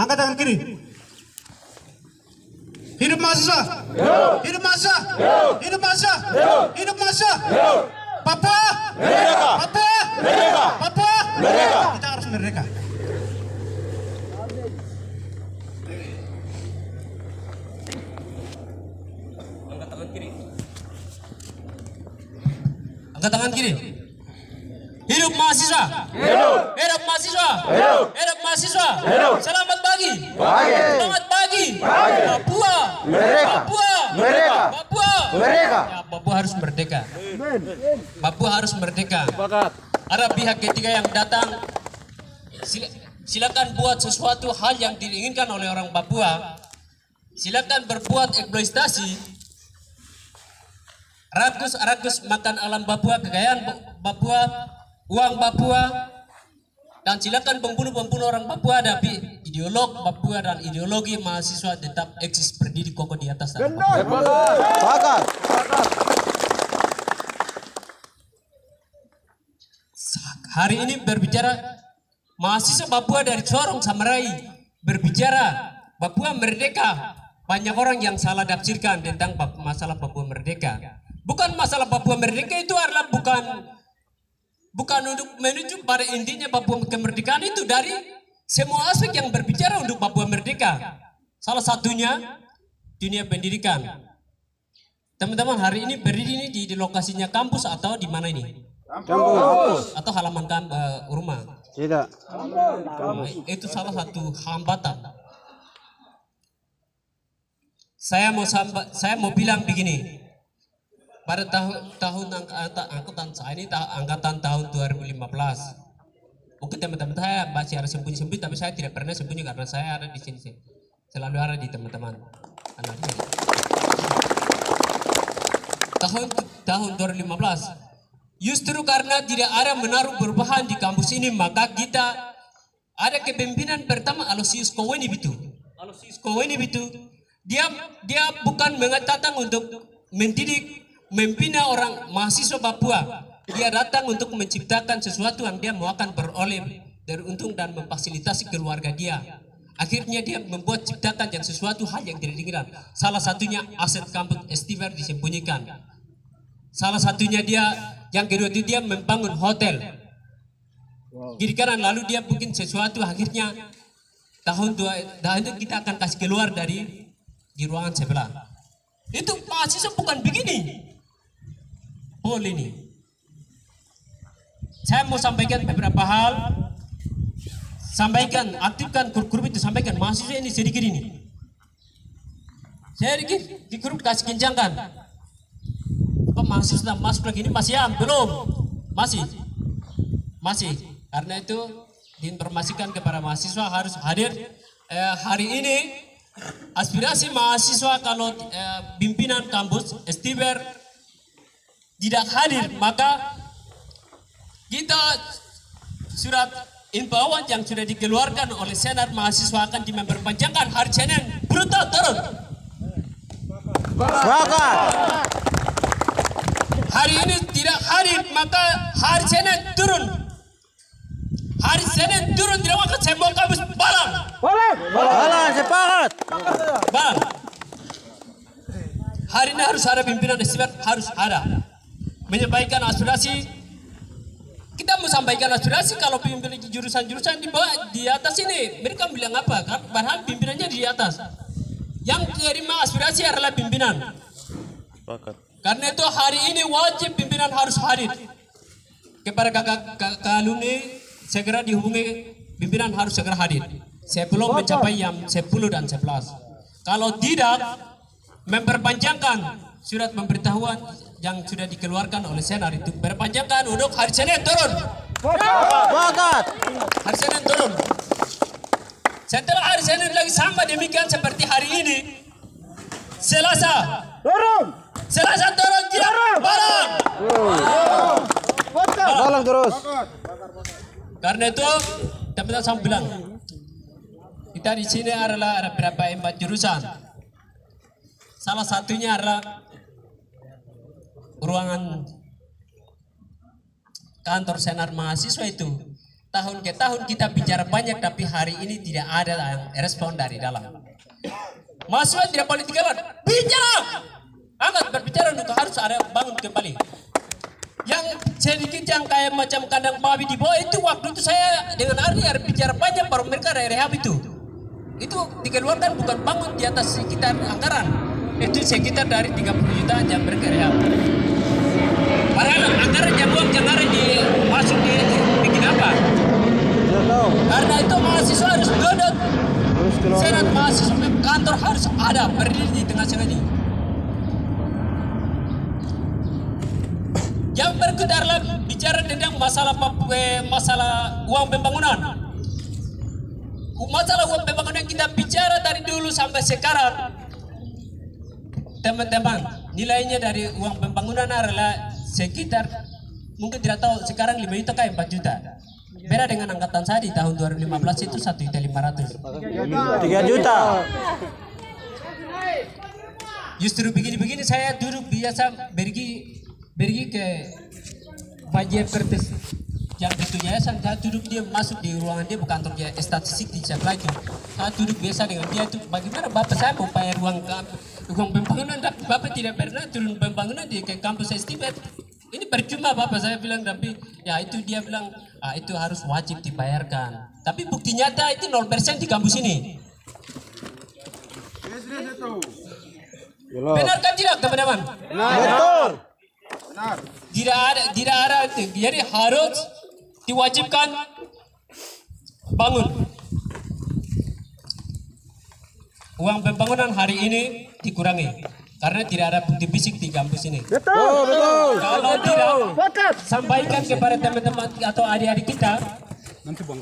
Angkat tangan kiri. Hidup mahasiswa. Hidup mahasiswa. Hidup mahasiswa. Hidup mahasiswa. Papua. Papua. Papua. Kita harus merdeka. Angkat tangan kiri. Angkat tangan kiri. Hidup mahasiswa. Hidup. Hidup mahasiswa. Hidup. Hidup mahasiswa. Hidup. Selamat pagi. Selamat pagi. Papua. Merdeka. Papua. Merdeka. Papua. Merdeka. Ya, Papua harus merdeka. Papua harus merdeka. Ada pihak ketiga yang datang. Silakan buat sesuatu hal yang diinginkan oleh orang Papua. Silakan berbuat eksploitasi. Rakus makan alam Papua, kekayaan Papua, uang Papua, Dan silakan pembunuh-pembunuh orang Papua, tapi ideolog Papua dan ideologi mahasiswa tetap eksis berdiri kokoh di atas tanah Papua. Sepakat. Hari ini berbicara mahasiswa Papua dari Sorong Samarai berbicara Papua merdeka. Banyak orang yang salah tafsirkan tentang masalah Papua merdeka. Bukan masalah Papua merdeka itu adalah bukan untuk menuju pada intinya Papua kemerdekaan itu dari semua aspek yang berbicara untuk Papua merdeka. Salah satunya dunia pendidikan. Teman-teman, hari ini berdiri ini di lokasinya kampus atau di mana ini? Kampus. Atau halaman rumah? Tidak. Itu salah satu hambatan. Saya mau bilang begini. Pada tahun angkatan saya ini angkatan tahun 2015. Mungkin teman-teman saya masih ada sembunyi-sembunyi, tapi saya tidak pernah sembunyi karena saya ada di sini. Selalu ada di teman-teman. Tahun 2015. Justru karena tidak ada menaruh perubahan di kampus ini, maka kita ada kepemimpinan pertama Aloysius Kowenibitu. Aloysius Kowenibitu dia bukan mengatakan untuk mendidik, membina orang mahasiswa Papua. Dia datang untuk menciptakan sesuatu yang dia mau akan beroleh dari untung dan memfasilitasi keluarga dia. Akhirnya dia membuat ciptakan yang sesuatu hal yang tidak diinginkan. Salah satunya aset kampus Estiver disembunyikan. Salah satunya yang kedua itu dia membangun hotel. Kiri kanan, lalu dia bikin sesuatu, akhirnya tahun itu kita akan kasih keluar di ruangan sebelah. Itu mahasiswa bukan begini. Boleh nih. Saya mau sampaikan beberapa hal. Sampaikan, aktifkan grup itu, sampaikan mahasiswa ini sedikit ini. Sedikit di grup kasih kencangkan. Apa mahasiswa masuk lagi ini masih belum? Masih. Karena itu diinformasikan kepada mahasiswa harus hadir. Hari ini aspirasi mahasiswa kalau pimpinan kampus Estiver tidak hadir, maka kita surat imbauan yang sudah dikeluarkan oleh Senat mahasiswa akan diperpanjangkan hari Senin brutal turun. Hari ini tidak hadir, maka hari Senin turun. Hari Senin turun tidak akan semua kampus balang. Sepakat. Balang. Hari ini harus ada pimpinan Estiver, harus ada. Menyampaikan aspirasi. Kita mau sampaikan aspirasi kalau pimpinan jurusan-jurusan di bawah di atas ini mereka bilang apa? Padahal pimpinannya di atas. Yang terima aspirasi adalah pimpinan. Karena itu hari ini wajib pimpinan harus hadir. Kepada kakak alumni segera dihubungi, pimpinan harus segera hadir sebelum mencapai yang 10 dan 11. Kalau tidak, memperpanjangkan surat pemberitahuan yang sudah dikeluarkan oleh Senat itu berpanjangkan untuk hari Senin turun. Hari Senin turun. Setelah hari Senin lagi sama demikian seperti hari ini. Selasa turun tidak barang. Tolong terus. Karena itu teman-teman saya bilang kita di sini adalah ada berapa 4 jurusan. Salah satunya adalah ruangan kantor Senat mahasiswa itu. Tahun ke tahun kita bicara banyak, tapi hari ini tidak ada yang respon dari dalam. Mahasiswa tidak boleh tinggalkan. Bicara, angkat berbicara untuk harus ada bangun kembali. Yang sedikit yang kayak macam kandang babi di bawah itu, waktu itu saya dengan Arni bicara banyak baru mereka ada rehab itu dikeluarkan, bukan bangun di atas sekitar anggaran. Itu sekitar dari 30 juta yang mereka rehab. Padahal anggaran yang uang yang ada masuk di bikin apa? Karena itu mahasiswa harus godot. Senat mahasiswa kantor harus ada berdiri di tengah-tengah ini. Yang berikut adalah bicara tentang masalah uang pembangunan. Masalah uang pembangunan kita bicara dari dulu sampai sekarang. Teman-teman, nilainya dari uang pembangunan adalah sekitar, mungkin tidak tahu sekarang 5 juta kayak 4 juta. beda dengan angkatan saya di tahun 2015 itu 1.500.000. 3 juta. Justru begini-begini saya duduk biasa pergi ke bagian kertas yang itu yayasan, saya duduk, dia masuk di ruangan dia, bukan kantor statistik di sebelah itu. Saya duduk biasa dengan dia itu, bagaimana bapak saya mau bayar uang pembangunan, tapi bapak tidak pernah turun pembangunan di kampus STB. Ini percuma bapak, saya bilang, tapi ya itu dia bilang, itu harus wajib dibayarkan. Tapi bukti nyata itu 0% di kampus ini. Benar kan tidak teman-teman? Betul. Tidak ada itu. Jadi harus diwajibkan bangun. Uang pembangunan hari ini dikurangi karena tidak ada bukti fisik di kampus ini. Betul. Kalau tidak, sampaikan kepada teman-teman atau adik-adik kita,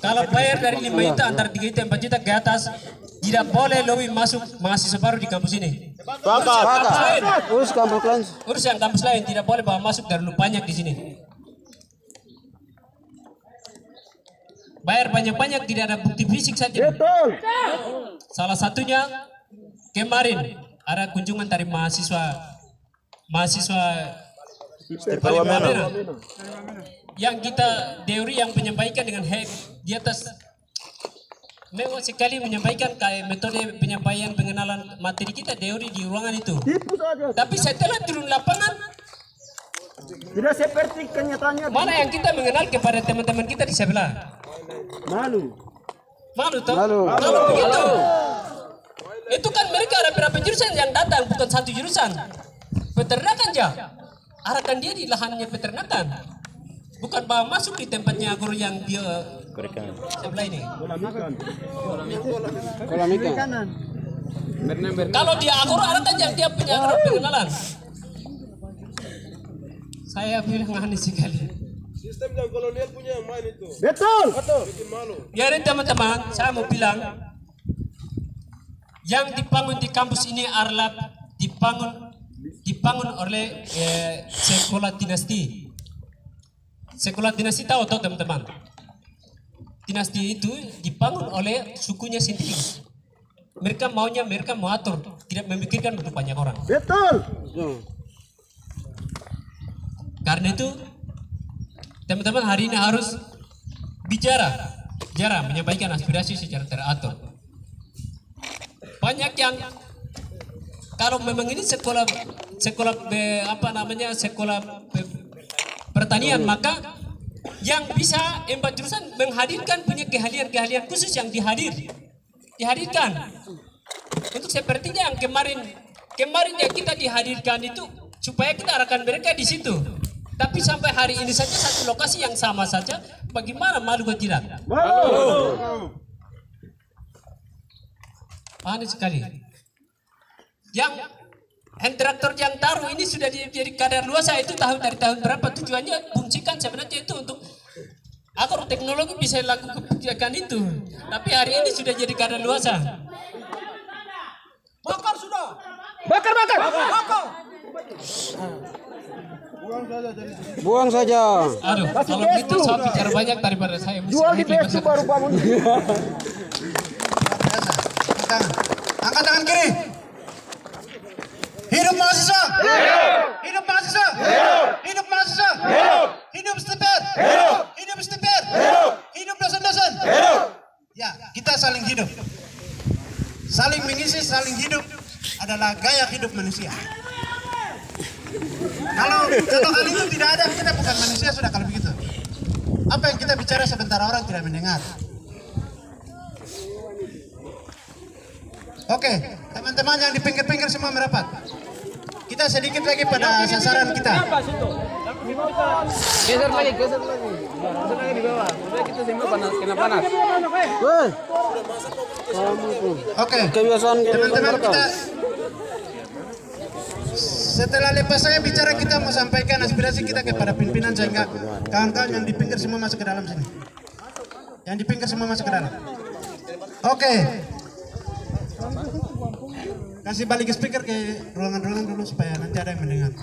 kalau bayar dari 5 juta antara 3 juta 4 juta ke atas, tidak boleh lebih masuk mahasiswa baru di kampus ini. Sepakat. Urus kampus lain. Urus yang kampus lain tidak boleh bawa masuk terlalu banyak di sini. Bayar banyak-banyak, tidak ada bukti fisik saja. Betul. Salah satunya kemarin ada kunjungan dari mahasiswa Wamena. Yang kita teori yang menyampaikan dengan di atas mewah sekali menyampaikan kayak metode penyampaian pengenalan materi kita teori di ruangan itu. Tapi setelah turun lapangan Tidak seperti kenyataannya. mana yang kita mengenal kepada teman-teman kita di sebelah? Malu. Malu toh? Malu. Kalau begitu, itu kan mereka ada berapa jurusan yang datang, bukan satu jurusan. Peternakan aja, arahkan dia di lahannya peternakan, bukan bawa masuk di tempatnya guru yang dia sebelah ini. Kolam ikan. Kalau dia akur, arahkan yang dia punya pengenalan. Saya bilang aneh sekali. Sistem yang kolonial punya yang main itu. Betul. Bikin malu. Ya teman-teman, saya mau bilang, yang dibangun di kampus ini adalah dibangun oleh sekolah dinasti. Sekolah dinasti tahu teman-teman? Dinasti itu dibangun oleh sukunya sendiri. Mereka mau atur, tidak memikirkan untuk banyak orang. Betul. Karena itu, teman-teman hari ini harus bicara, menyampaikan aspirasi secara teratur. Banyak yang kalau memang ini sekolah pertanian, maka yang bisa 4 jurusan menghadirkan punya keahlian khusus yang dihadirkan. Untuk sepertinya yang kemarin yang kita dihadirkan itu supaya kita arahkan mereka di situ. Tapi sampai hari ini saja satu lokasi yang sama saja, bagaimana malu atau tidak? Malu. Aneh sekali. Yang hand traktor yang taruh ini sudah jadi kadar luasa itu dari tahun berapa? Tujuannya fungsikan sebenarnya itu untuk agar teknologi bisa lakukan kebijakan itu. Tapi hari ini sudah jadi kadar luasa. Bakar sudah. Bakar. Buang saja. Aduh, kalau begitu saya bicara banyak daripada saya mesti Jual di besu baru bangun. Angkat tangan kiri. Hidup mahasiswa. Hidup mahasiswa. Hidup mahasiswa. Hidup stipend. Hidup stipend. Hidup dosen-dosen. Ya, kita saling hidup. Saling mengisi, saling hidup adalah gaya hidup manusia. Kalau hal itu tidak ada, kita bukan manusia sudah kalau begitu. Apa yang kita bicara sebentar orang tidak mendengar. Oke, teman-teman yang di pinggir-pinggir semua merapat. Kita sedikit lagi pada sasaran kita. Geser lagi. Geser lagi di bawah. Supaya kita semua kena panas. Oke, Kebiasaan teman-teman kita. Setelah lepas saya bicara, kita mau sampaikan aspirasi kita kepada pimpinan sehingga kawan-kawan yang di pinggir semua masuk ke dalam sini. Yang di pinggir semua masuk ke dalam. Oke. Kasih balik speaker ke ruangan-ruangan dulu supaya nanti ada yang mendengar.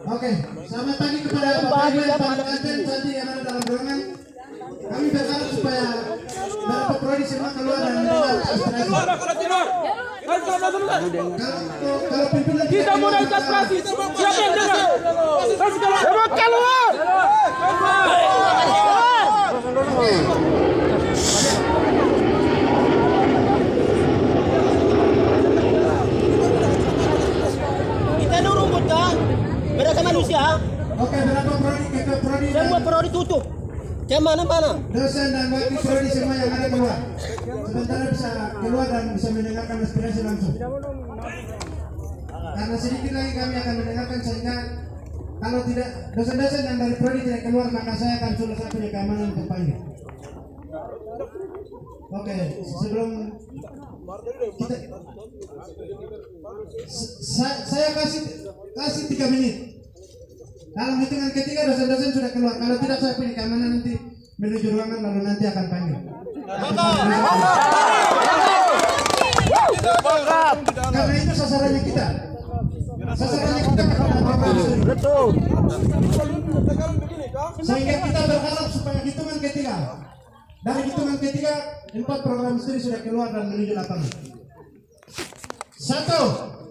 Oke, selamat pagi kepada Bapak Ibu yang paling kanten tadi yang ada dalam ruangan. Kami berharap supaya Bapak Prodi semua keluar dan mendengar aspirasi. Kalau pimpinan kita mau aspirasi, siapa yang dengar? Keluar! Kita ini rumput kan? Mereka manusia. Oke, berapa prodi? Ketua prodi. Semua prodi tutup. Yang mana-mana? Dosen dan wakil prodi semua yang ada keluar. Sementara bisa keluar dan bisa mendengarkan aspirasi langsung. Karena sedikit lagi kami akan mendengarkan, sehingga kalau tidak dosen-dosen yang dari prodi tidak keluar, maka saya akan suruh satu keamanan untuk panggil. Oke, sebelum kita, saya kasih 3 menit. Dalam hitungan ketiga dosen-dosen sudah keluar. Kalau tidak, saya punya keamanan nanti menuju ruangan, lalu nanti akan panggil. Karena itu sasarannya kita. Sasarannya kita betul. Sehingga kita berharap supaya hitungan ketiga. Dari hitungan ketiga, 4 program studi sudah keluar dan menuju lapangan. 1.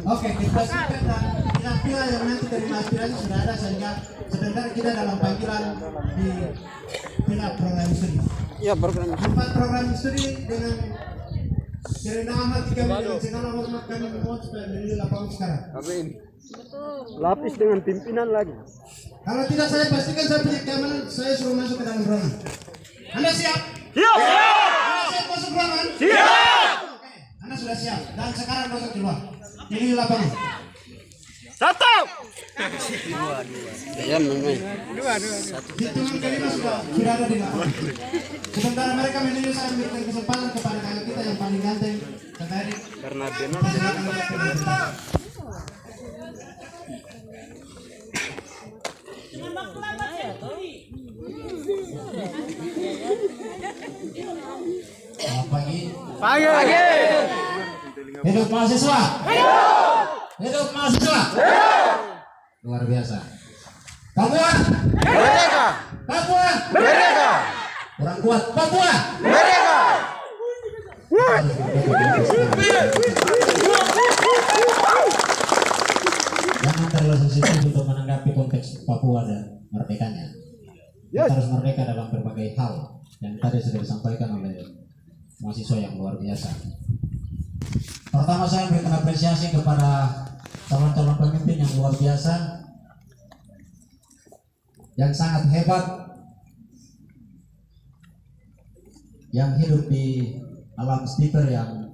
Oke, kita siapkan dan pihak-pihak yang nanti dari aspirasi sudah ada, sehingga sebentar kita dalam panggilan di pihak program studi. Ya, program 4 program studi dengan kerendahan hati kami dan segala hormat kami memohon supaya menuju lapangan sekarang. Amin. Lapis dengan pimpinan lagi. Kalau tidak, saya pastikan saya punya keamanan, saya suruh masuk ke dalam ruangan. Anda siap? Siap. Anda siap masuk ruangan? Siap. Oke, Anda sudah siap. Dan sekarang masuk keluar. Ini lapangan. 1. Hitungan kelima sudah ada di lapangan. Sementara mereka menuju, saya memberikan kesempatan kepada kakak kita yang paling ganteng, Kak Erik. Karena Pagi. Hidup mahasiswa. Hidup mahasiswa. Luar biasa. Papua merdeka. Papua merdeka. Kurang kuat. Papua merdeka. Jangan terlalu sensitif untuk menanggapi konteks Papua dan merdekanya. Kita harus merdeka dalam berbagai hal yang tadi sudah disampaikan oleh mahasiswa yang luar biasa. Pertama, saya memberikan apresiasi kepada calon-calon pemimpin yang luar biasa, yang sangat hebat, yang hidup di alam stiker yang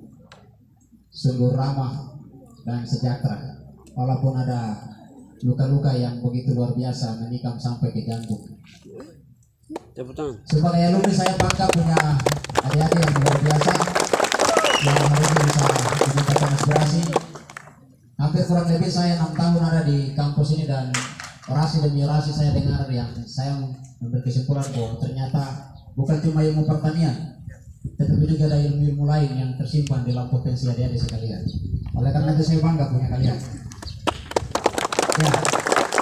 sungguh ramah dan sejahtera, walaupun ada luka-luka yang begitu luar biasa menikam sampai ke jantung. Sebagai alumni, saya bangga punya adik-adik yang luar biasa yang hari ini bisa memberikan inspirasi. Hampir kurang lebih saya 6 tahun ada di kampus ini, dan orasi demi orasi saya dengar yang saya ambil kesimpulan bahwa ternyata bukan cuma ilmu pertanian, tetapi juga ada ilmu-ilmu lain yang tersimpan dalam potensi adik-adik sekalian. Oleh karena itu saya bangga punya kalian. Ya,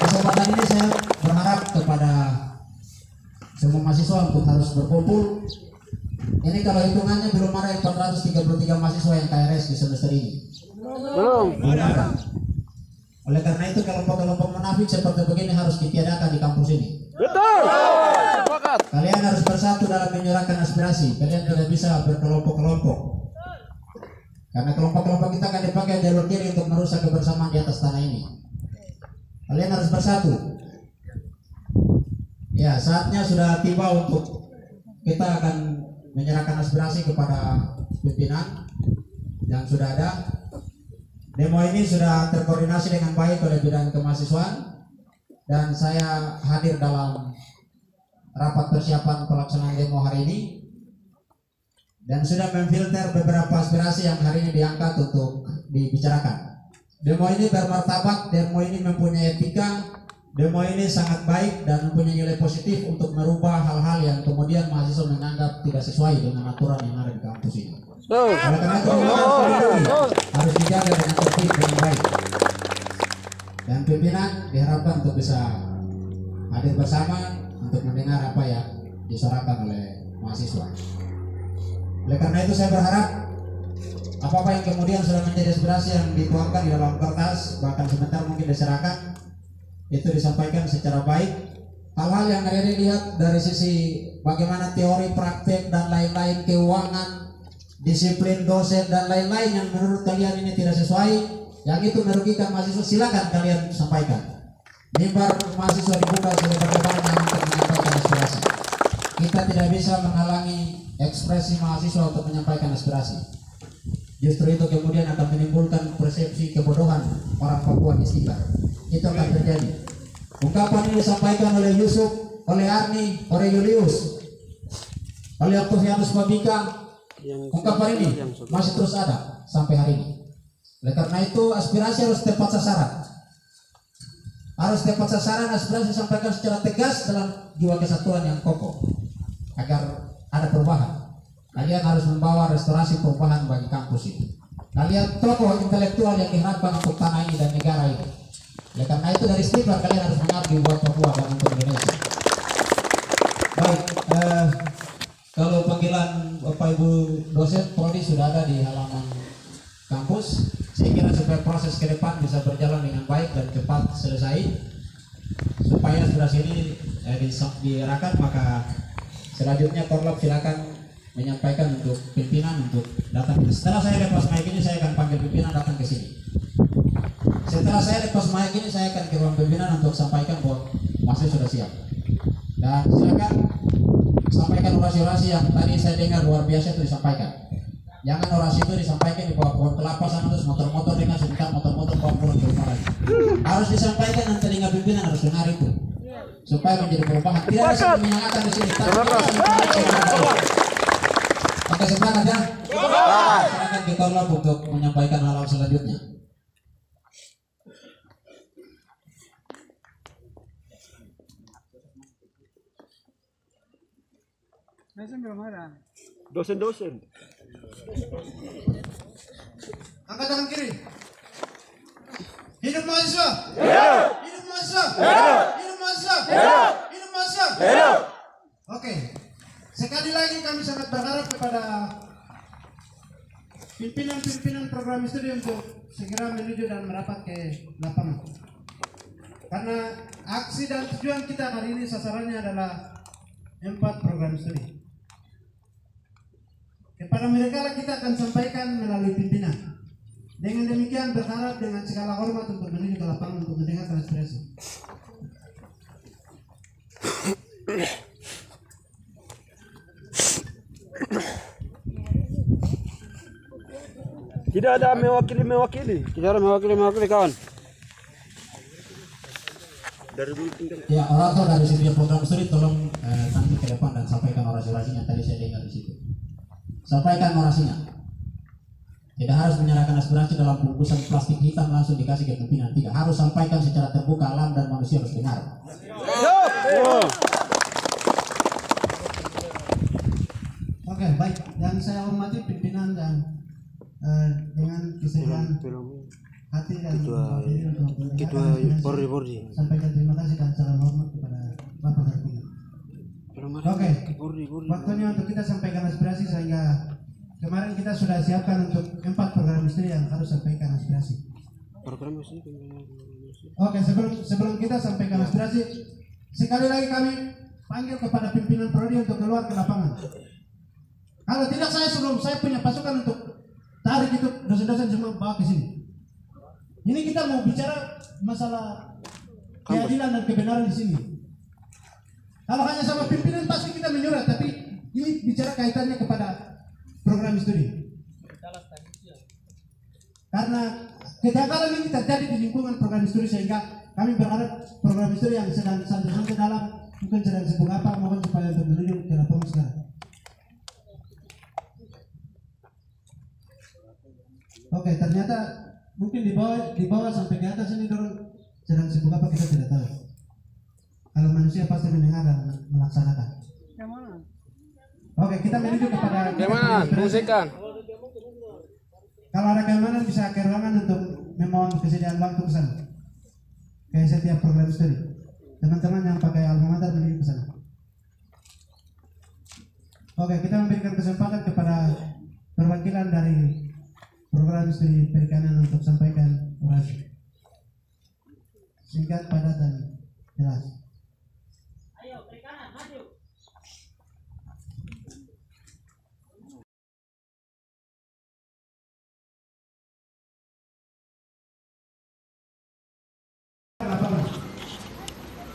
kesempatan ini saya berharap kepada semua mahasiswa untuk harus berkumpul. Ini kalau hitungannya belum ada 433 mahasiswa yang KRS di semester ini. Belum ada. Oleh karena itu kelompok-kelompok munafik seperti begini harus ditiadakan di kampus ini. Betul. Kalian harus bersatu dalam menyuarakan aspirasi. Kalian tidak bisa berkelompok-kelompok. Karena kelompok-kelompok kita akan dipakai jalur kiri untuk merusak kebersamaan di atas tanah ini. Kalian harus bersatu. Ya, saatnya sudah tiba untuk kita akan menyerahkan aspirasi kepada pimpinan yang sudah ada. Demo ini sudah terkoordinasi dengan baik oleh bidang kemahasiswaan, dan saya hadir dalam rapat persiapan pelaksanaan demo hari ini dan sudah memfilter beberapa aspirasi yang hari ini diangkat untuk dibicarakan. Demo ini bermartabat, demo ini mempunyai etika, Demo ini sangat baik dan mempunyai nilai positif untuk merubah hal-hal yang kemudian mahasiswa menganggap tidak sesuai dengan aturan yang ada di kampus ini. Oleh karena itu harus dijaga dengan tertib dan baik. Dan pimpinan diharapkan untuk bisa hadir bersama untuk mendengar apa yang disuarakan oleh mahasiswa. Oleh karena itu saya berharap apa-apa yang kemudian sudah menjadi aspirasi yang dituangkan di dalam kertas, bahkan sebentar mungkin diserahkan, itu disampaikan secara baik. Hal-hal yang kalian lihat dari sisi bagaimana teori, praktek dan lain-lain, keuangan, disiplin dosen dan lain-lain yang menurut kalian ini tidak sesuai, yang itu merugikan mahasiswa, silakan kalian sampaikan. Mimbar mahasiswa dibuka sebagai-bagaimananya untuk menyampaikan aspirasi. Kita tidak bisa menghalangi ekspresi mahasiswa untuk menyampaikan aspirasi. Justru itu kemudian akan menimbulkan persepsi kebodohan orang Papua di sekitar. Itu akan terjadi. Ungkapan ini disampaikan oleh Yusuf, oleh Arni, oleh Julius, oleh Octavianus Babika. Ungkapan ini masih terus ada sampai hari ini. Oleh karena itu aspirasi harus tepat sasaran. Harus tepat sasaran, aspirasi disampaikan secara tegas dalam jiwa kesatuan yang kokoh agar ada perubahan. Kalian harus membawa restorasi perubahan bagi kampus ini. Kalian tokoh intelektual yang diharapkan untuk tanah ini dan negara ini. Oleh karena itu dari Stiper kalian harus mengabdi buat Papua dan untuk Indonesia. Baik, kalau panggilan Bapak Ibu dosen prodi sudah ada di halaman kampus. Saya kira supaya proses ke depan bisa berjalan dengan baik dan cepat selesai, supaya aspirasi ini diarahkan, maka selanjutnya Korlap silakan menyampaikan untuk pimpinan untuk datang. Setelah saya lepas mic ini saya akan panggil pimpinan datang ke sini. Setelah saya lepas mic ini saya akan ke ruang pimpinan untuk sampaikan bahwa masih sudah siap. Dan silakan sampaikan orasi-orasi yang tadi saya dengar luar biasa itu disampaikan. Jangan orasi itu disampaikan di bawah pohon kelapa sana terus motor-motor dengan sebentar motor-motor bawa pulang ke rumah lagi. Harus disampaikan dan telinga pimpinan harus dengar itu supaya menjadi perubahan. Tidak ada yang menyalahkan di sini. Oke, semangat ya. Silakan kita Korlap untuk menyampaikan hal-hal selanjutnya. Dosen-dosen. Angkat tangan kiri. Hidup mahasiswa. Hidup mahasiswa. Hidup mahasiswa. Hidup mahasiswa. Oke. Sekali lagi kami sangat berharap kepada pimpinan-pimpinan program studi untuk segera menuju dan merapat ke lapangan. Karena aksi dan tujuan kita hari ini sasarannya adalah 4 program studi. Kepada mereka lah kita akan sampaikan melalui pimpinan. Dengan demikian berharap dengan segala hormat untuk menuju ke lapangan untuk mendengar aspirasi. Tidak ada mewakili. Tidak ada mewakili kawan. Ya, orator dari setiap program studi tolong tampil ke depan dan sampaikan orasi-orasinya. Tadi saya dengar di situ. Sampaikan orasinya. Tidak harus menyerahkan aspirasi dalam bungkusan plastik hitam langsung dikasih ke pimpinan. Tidak, harus sampaikan secara terbuka, alam dan manusia harus dengar. Oke, baik. Yang saya hormati pimpinan dan dengan kesediaan hati dan diri untuk mendengarkan sampaikan terima kasih dan salam hormat kepada Bapak Kartini. Oke, waktunya untuk kita sampaikan aspirasi sehingga kemarin kita sudah siapkan untuk 4 program studi yang harus sampaikan aspirasi. Oke, sebelum kita sampaikan aspirasi, sekali lagi kami panggil kepada pimpinan prodi untuk keluar ke lapangan. Kalau tidak saya punya pasukan untuk tarik itu dosen-dosen semua bawa ke sini. Ini kita mau bicara masalah keadilan dan kebenaran di sini. Kalau hanya sama pimpinan pasti kita menyurat, tapi ini bicara kaitannya kepada program studi. Karena kejanggalan ini terjadi di lingkungan program studi sehingga kami berharap program studi yang sedang santai-santai dalam mungkin sedang sibuk apa mohon supaya untuk menuju ke lapangan sekarang. Oke, ternyata mungkin di bawah sampai ke atas ini dorong sedang sibuk apa kita tidak tahu. kalau manusia pasti mendengar dan melaksanakan. Oke, kita menuju kepada Keamanan, fungsikan. Kalau ada keamanan bisa ke ruangan untuk memohon kesediaan waktu ke sana. Kayak setiap program studi. Teman-teman yang pakai alma mater menuju ke sana. Oke, kita memberikan kesempatan kepada perwakilan dari program studi perikanan untuk sampaikan orasi. Singkat, padat, dan jelas. Ayo, perikanan, maju.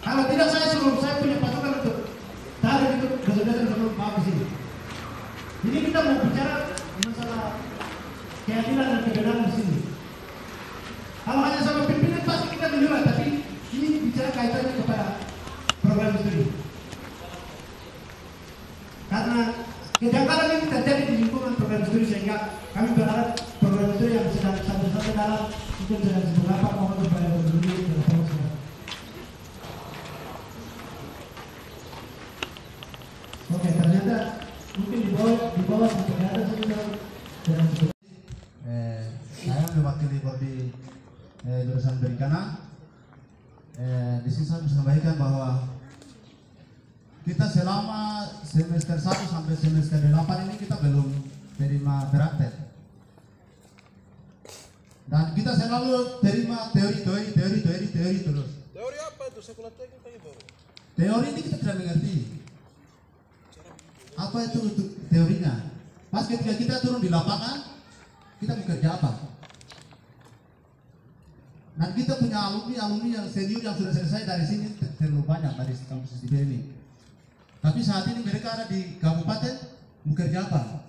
Kalau tidak saya punya pasukan untuk tarik itu dosen-dosen sebelum bawa ke sini. Jadi kita mau bicara masalah keadilan dan kebenaran di sini. Kalau hanya sama pimpinan pasti kita menyurat, tapi ini bicara kaitannya kepada program studi. Karena kejanggalan ini terjadi di lingkungan program studi sehingga kami berharap program studi yang sedang satu-satu dalam itu sedang seberapa mohon kepada penduduk dan pengusaha. Oke, ternyata mungkin di bawah sampai ada saja. Saya mewakili prodi jurusan perikanan. Di sini saya bisa sampaikan bahwa kita selama semester 1 sampai semester 8 ini kita belum terima praktek. Dan kita selalu terima teori terus. Teori apa itu? Sekular teknik itu. Teori ini kita tidak mengerti. Apa itu untuk teorinya? Pas ketika kita turun di lapangan, kita bekerja apa? Dan kita punya alumni yang senior yang sudah selesai dari sini terlalu banyak dari kampus di ini. Tapi saat ini mereka ada di kabupaten bekerja apa?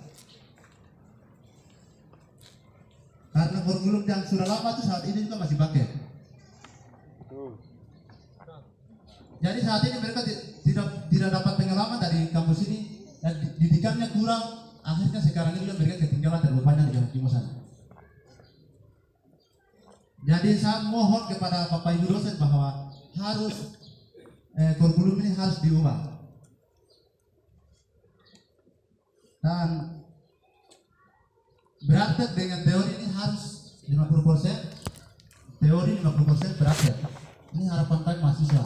Karena kurikulum yang sudah lama itu saat ini juga masih pakai. Jadi saat ini mereka tidak dapat pengalaman dari kampus ini dan didikannya kurang. Akhirnya sekarang ini mereka ketinggalan terlalu banyak di Jawa Timur sana. Jadi saya mohon kepada Bapak Ibu dosen bahwa harus kurikulum ini harus diubah. Dan praktek dengan teori ini harus 50%, teori 50% praktek. Ini harapan kami mahasiswa.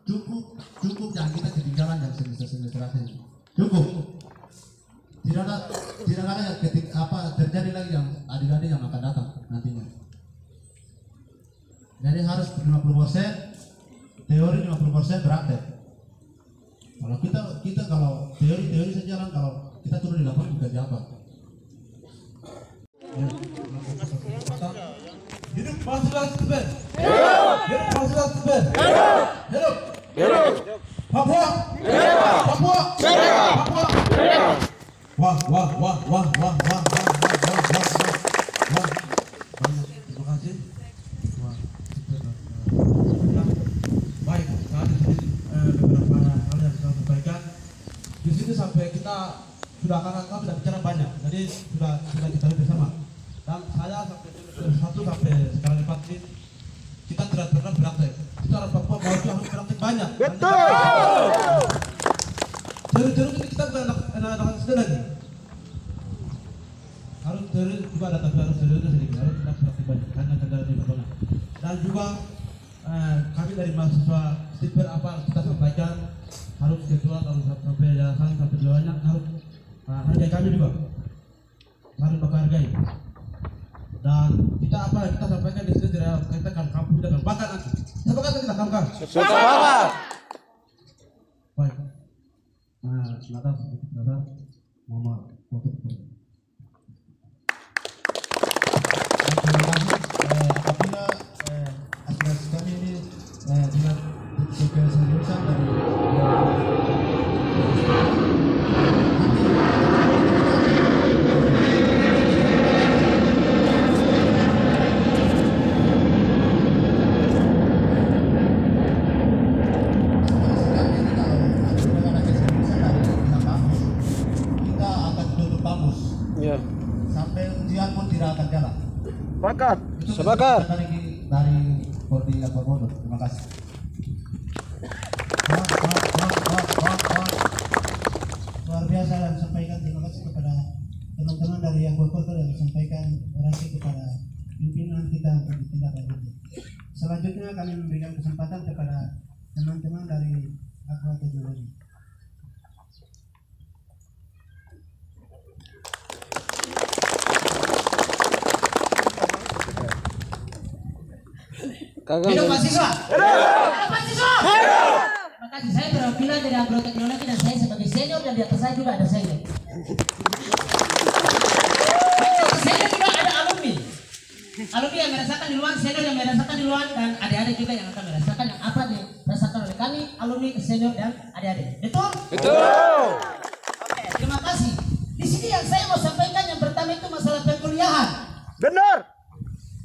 Cukup jangan kita ketinggalan yang semester ini. Cukup. Tidak ada terjadi lagi yang adik-adik yang akan datang nantinya. Jadi harus 50% teori, 50% praktek. Kalau kita kalau teori saja kan, kalau kita turun di lapangan juga apa? Hidup mahasiswa Stipen. Hidup mahasiswa Stipen. Hidup. Papua. Papua. Papua. Wah. Terima kasih. Baik, tadi beberapa hal yang saya sampaikan. Di sini sampai kita sudah bicara banyak, jadi sudah kita lihat bersama. Dan saya sampai 1 sampai sekarang 4 ini kita tidak pernah praktek. Kita orang Papua bahwa itu harus praktek banyak. Betul. Teori kita bukan anak-anak SD lagi. Harus teori juga ada, tapi harus teori itu sedikit. Harus kita praktek banyak karena kendala di lapangan. Dan juga kami dari mahasiswa Stipen apa kita sampaikan harus ketua harus sampai yayasan sampai bawahnya harus hargai kami juga. Harus Bapak hargai. Dan kita sampaikan di sini tidak kaitan kampus dengan bakat nanti. Sepakat kita kampus. Sepakat. Baik. Silakan saudara Muhammad foto. Apabila aspirasi kami ini dengan keseriusan dari sampai ujian pun tidak akan jalan. Sepakat. Dari Prodi Agro. Terima kasih. dari agroteknologi. Hidup mahasiswa. Hidup mahasiswa. Terima kasih. Saya perwakilan dari agroteknologi dan saya sebagai senior dan di atas saya juga ada senior. Senior juga ada alumni. Alumni yang merasakan di luar, senior yang merasakan di luar, dan adik-adik juga yang akan merasakan yang apa dirasakan oleh kami, alumni, senior dan adik-adik. Betul? Betul. Oke, terima kasih. Di sini yang saya mau sampaikan yang pertama itu masalah perkuliahan. Benar.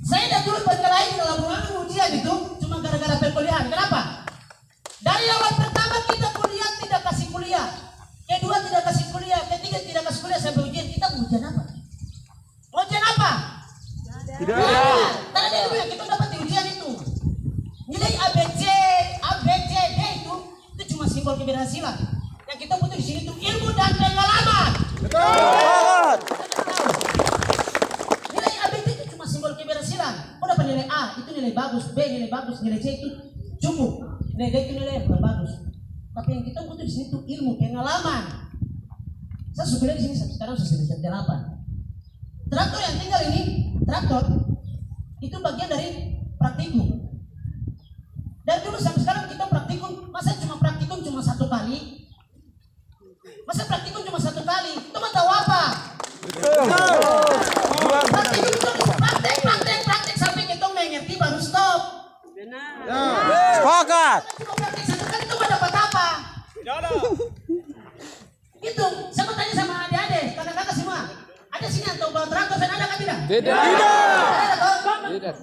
Saya dah dulu berkelahi dalam ruangan ujian itu cuma gara-gara perkuliahan. Kenapa? Dari awal pertama kita kuliah tidak kasih kuliah, kedua tidak kasih kuliah, ketiga tidak kasih kuliah sampai ujian. Kita ujian apa? Ujian apa? Tidak ada. Tadi dulu yang kita dapat di ujian itu nilai ABC, D itu cuma simbol keberhasilan. Yang kita butuh di sini itu ilmu dan pengalaman. Betul. Nilai ABC itu cuma simbol keberhasilan. Kau dapat nilai A itu nilai bagus, B nilai bagus, nilai C itu cukup. Nilai D itu nilai yang bagus. Tapi yang kita butuh di sini itu ilmu, pengalaman. Saya sudah di sini sekarang sudah semester 8. Traktor yang tinggal ini, traktor itu bagian dari praktikum. Dan dulu sampai sekarang kita praktikum, masa cuma praktikum cuma 1 kali? Masa praktikum cuma 1 kali? Itu mau tahu apa? Praktikum itu praktek sampai kita mengerti baru stop. Sepakat. Cuma praktek 1 kali itu mau dapat apa? Tidak ada. Itu, saya mau tanya sama adik-adik, kakak-kakak semua. Ada sini yang tahu bawa traktor dan ada kan tidak? Tidak. Tidak.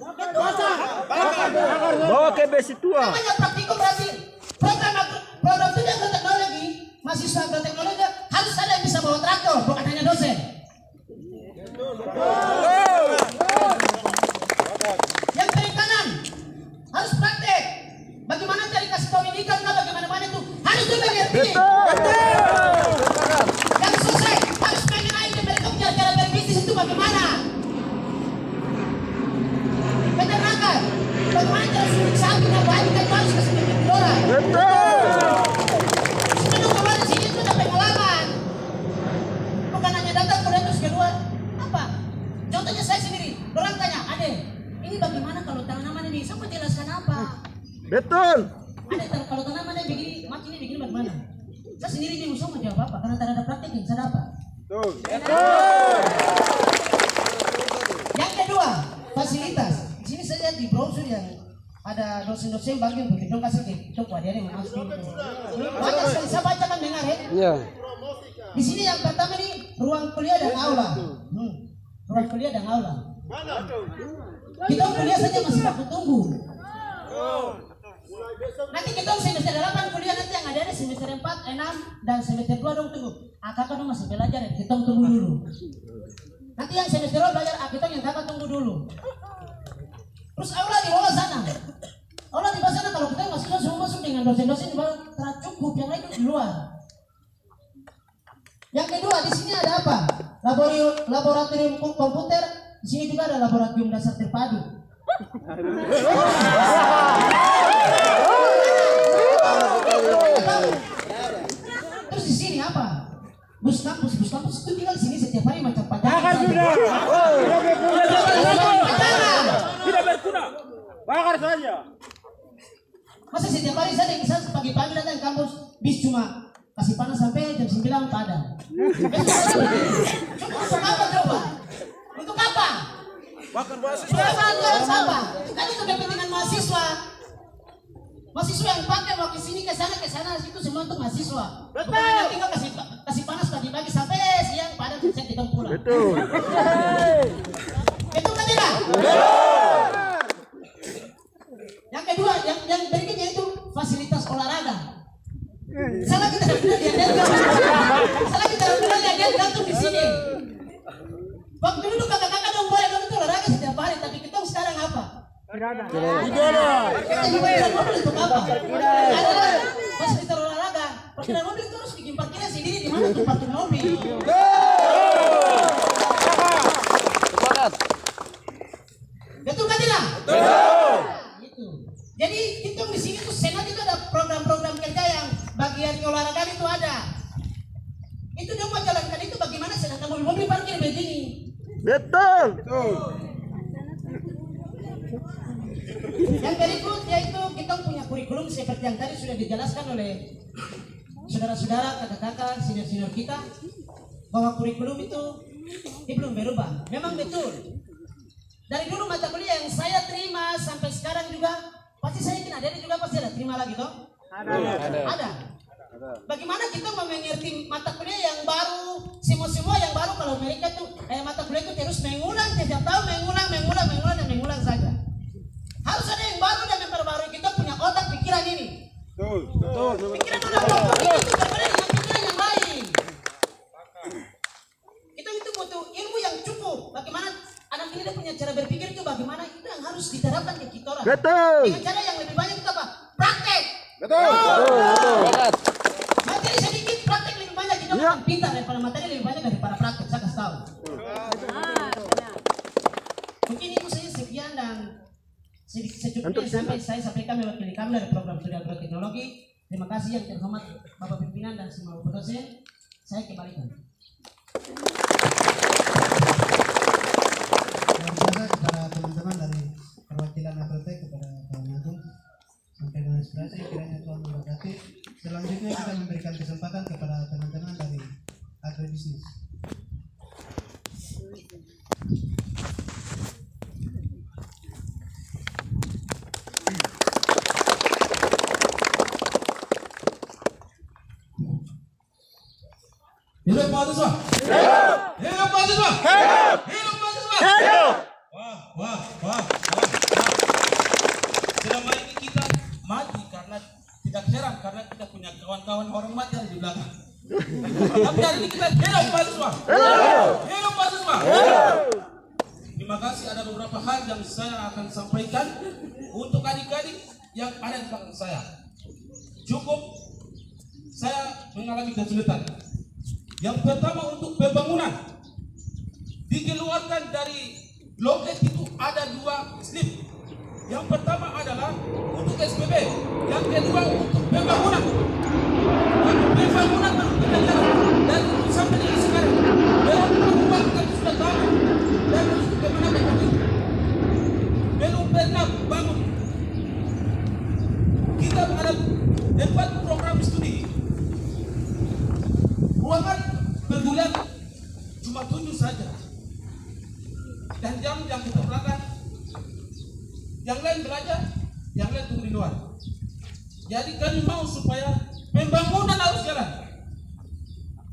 Bawa ke besi tua. Namanya praktikum berarti program studi agroteknologi, mahasiswa agroteknologi harus ada yang bisa bawa traktor, bukan hanya dosen. Yang perikanan harus praktek. Bagaimana cari kasih tahu ikan nggak bagaimana itu harus juga ngerti. Yang selesai harus pengen aja mereka cara berbisnis itu bagaimana. Peternakan bagaimana cara sulit sapi ngapain kan harus kasih ngerti orang. Sebelum keluar di sini itu ada pengalaman. Bukan hanya datang kemudian terus keluar. Apa? Contohnya saya sendiri. Orang tanya, Ade, ini bagaimana kalau tanaman ini? Saya mau jelaskan apa? Betul. Ada kalau tanaman begini, mati ini begini bagaimana? Saya sendiri bingung mau jawab apa karena tidak ada praktek yang saya dapat. Betul. Yang kedua, fasilitas. Di sini saya lihat di browser yang ada dosen-dosen bagian begitu kasih ke itu wadah yang masuk. Banyak sekali saya bacakan dengar ya. Iya. Di sini yang pertama ini ruang kuliah dan aula. Ruang kuliah dan aula. Kita kuliah saja masih waktu tunggu. Nanti kita semester 8 kuliah nanti yang ada semester 4, 6 dan semester 2 dong tunggu. Kakak dong masih belajar ya, kita tunggu dulu. Nanti yang semester 2 belajar, kita yang kakak tunggu dulu. Terus aula di bawah sana. Aula di bawah sana kalau kita semua masuk dengan dosen-dosen di bawah cukup, yang lain di luar. Yang kedua di sini ada apa? Laboratorium komputer. Di sini juga ada laboratorium dasar terpadu. Terus di sini apa? Bus kampus itu tinggal di sini setiap hari macam pacaran. Tidak berguna. Bakar saja. Masa setiap hari saya bisa pagi-pagi datang ke kampus, bis cuma kasih panas sampai jam 9 padam. Untuk apa coba? Untuk apa? Bakar mahasiswa. Kan itu kepentingan mahasiswa. Mahasiswa yang pakai mau kesini ke sana itu semua untuk mahasiswa. Bukan hanya tinggal kasih panas pagi-pagi sampai siang pada bisa kita pulang. Betul. Betul kan tidak? Yang kedua, yang berikutnya itu fasilitas olahraga. Salah kita lihat gantung di sini. Waktu dulu kakak-kakak dong boleh dong itu olahraga setiap hari, tapi kita sekarang apa? Tidak ada. Kita juga mobil untuk apa? Ada fasilitas olahraga. Parkiran mobil itu harus bikin parkiran sendiri di mana untuk parkir mobil. Betul kan tidak? Betul. Jadi kita di sini tuh senat itu ada program-program kerja Betul. Yang berikut yaitu kita punya kurikulum seperti yang tadi sudah dijelaskan oleh saudara-saudara, kakak-kakak, senior-senior kita, bahwa kurikulum itu belum berubah. Memang betul. Dari dulu mata kuliah yang saya terima sampai sekarang juga, pasti saya yakin ada juga pasti ada terima lagi toh? Ada. Bagaimana kita mau mengerti mata kuliah yang baru, semua yang baru kalau mereka tuh mata kuliah itu terus mengulang, setiap tahun mengulang saja. Harus ada yang baru dan memperbarui kita punya otak pikiran ini. Betul. Pikiran udah kita itu berbeda dengan pikiran yang lain. Kita itu butuh ilmu yang cukup. Bagaimana anak ini dia punya cara berpikir itu bagaimana itu yang harus diterapkan ke kita orang. Betul. Dengan cara yang lebih banyak itu apa? Praktek. Betul. Materi sedikit, praktek lebih banyak. Kita bukan pintar daripada materi lebih banyak daripada praktek. Saya kasih tahu. Mungkin itu saja sekian dan secukupnya sampai saya sampaikan mewakili kami dari program studi agroteknologi. Terima kasih yang terhormat Bapak Pimpinan dan semua Bapak dosen. Saya kembalikan. Terima kasih kepada teman-teman dari perwakilan Agrotek, kepada Pak Agung sampai dengan inspirasi kiranya Tuhan memberkati. Selanjutnya kita memberikan kesempatan kepada teman-teman dari agribisnis. Hidup mahasiswa. Hidup mahasiswa. Hidup mahasiswa. Wah. Selama ini kita mati karena tidak heran karena kita punya kawan-kawan orang mati yang di belakang. Tapi hari ini kita hidup mahasiswa. Hidup mahasiswa. Terima kasih, ada beberapa hal yang saya akan sampaikan untuk adik-adik yang ada di belakang saya. Cukup saya mengalami kesulitan. Yang pertama untuk pembangunan dikeluarkan dari loket itu ada 2 slip. Yang pertama adalah untuk SPB, yang kedua untuk pembangunan. Tapi pembangunan belum kita jalan dan sampai dengan sekarang belum uang kami sudah tahu dan bagaimana kami belum pernah bangun. Kita ada 4 program studi. Ruangan per bulan cuma 7 saja. Dan jam yang kita belakang, yang lain belajar, yang lain tunggu di luar. Jadi kami mau supaya pembangunan harus jalan.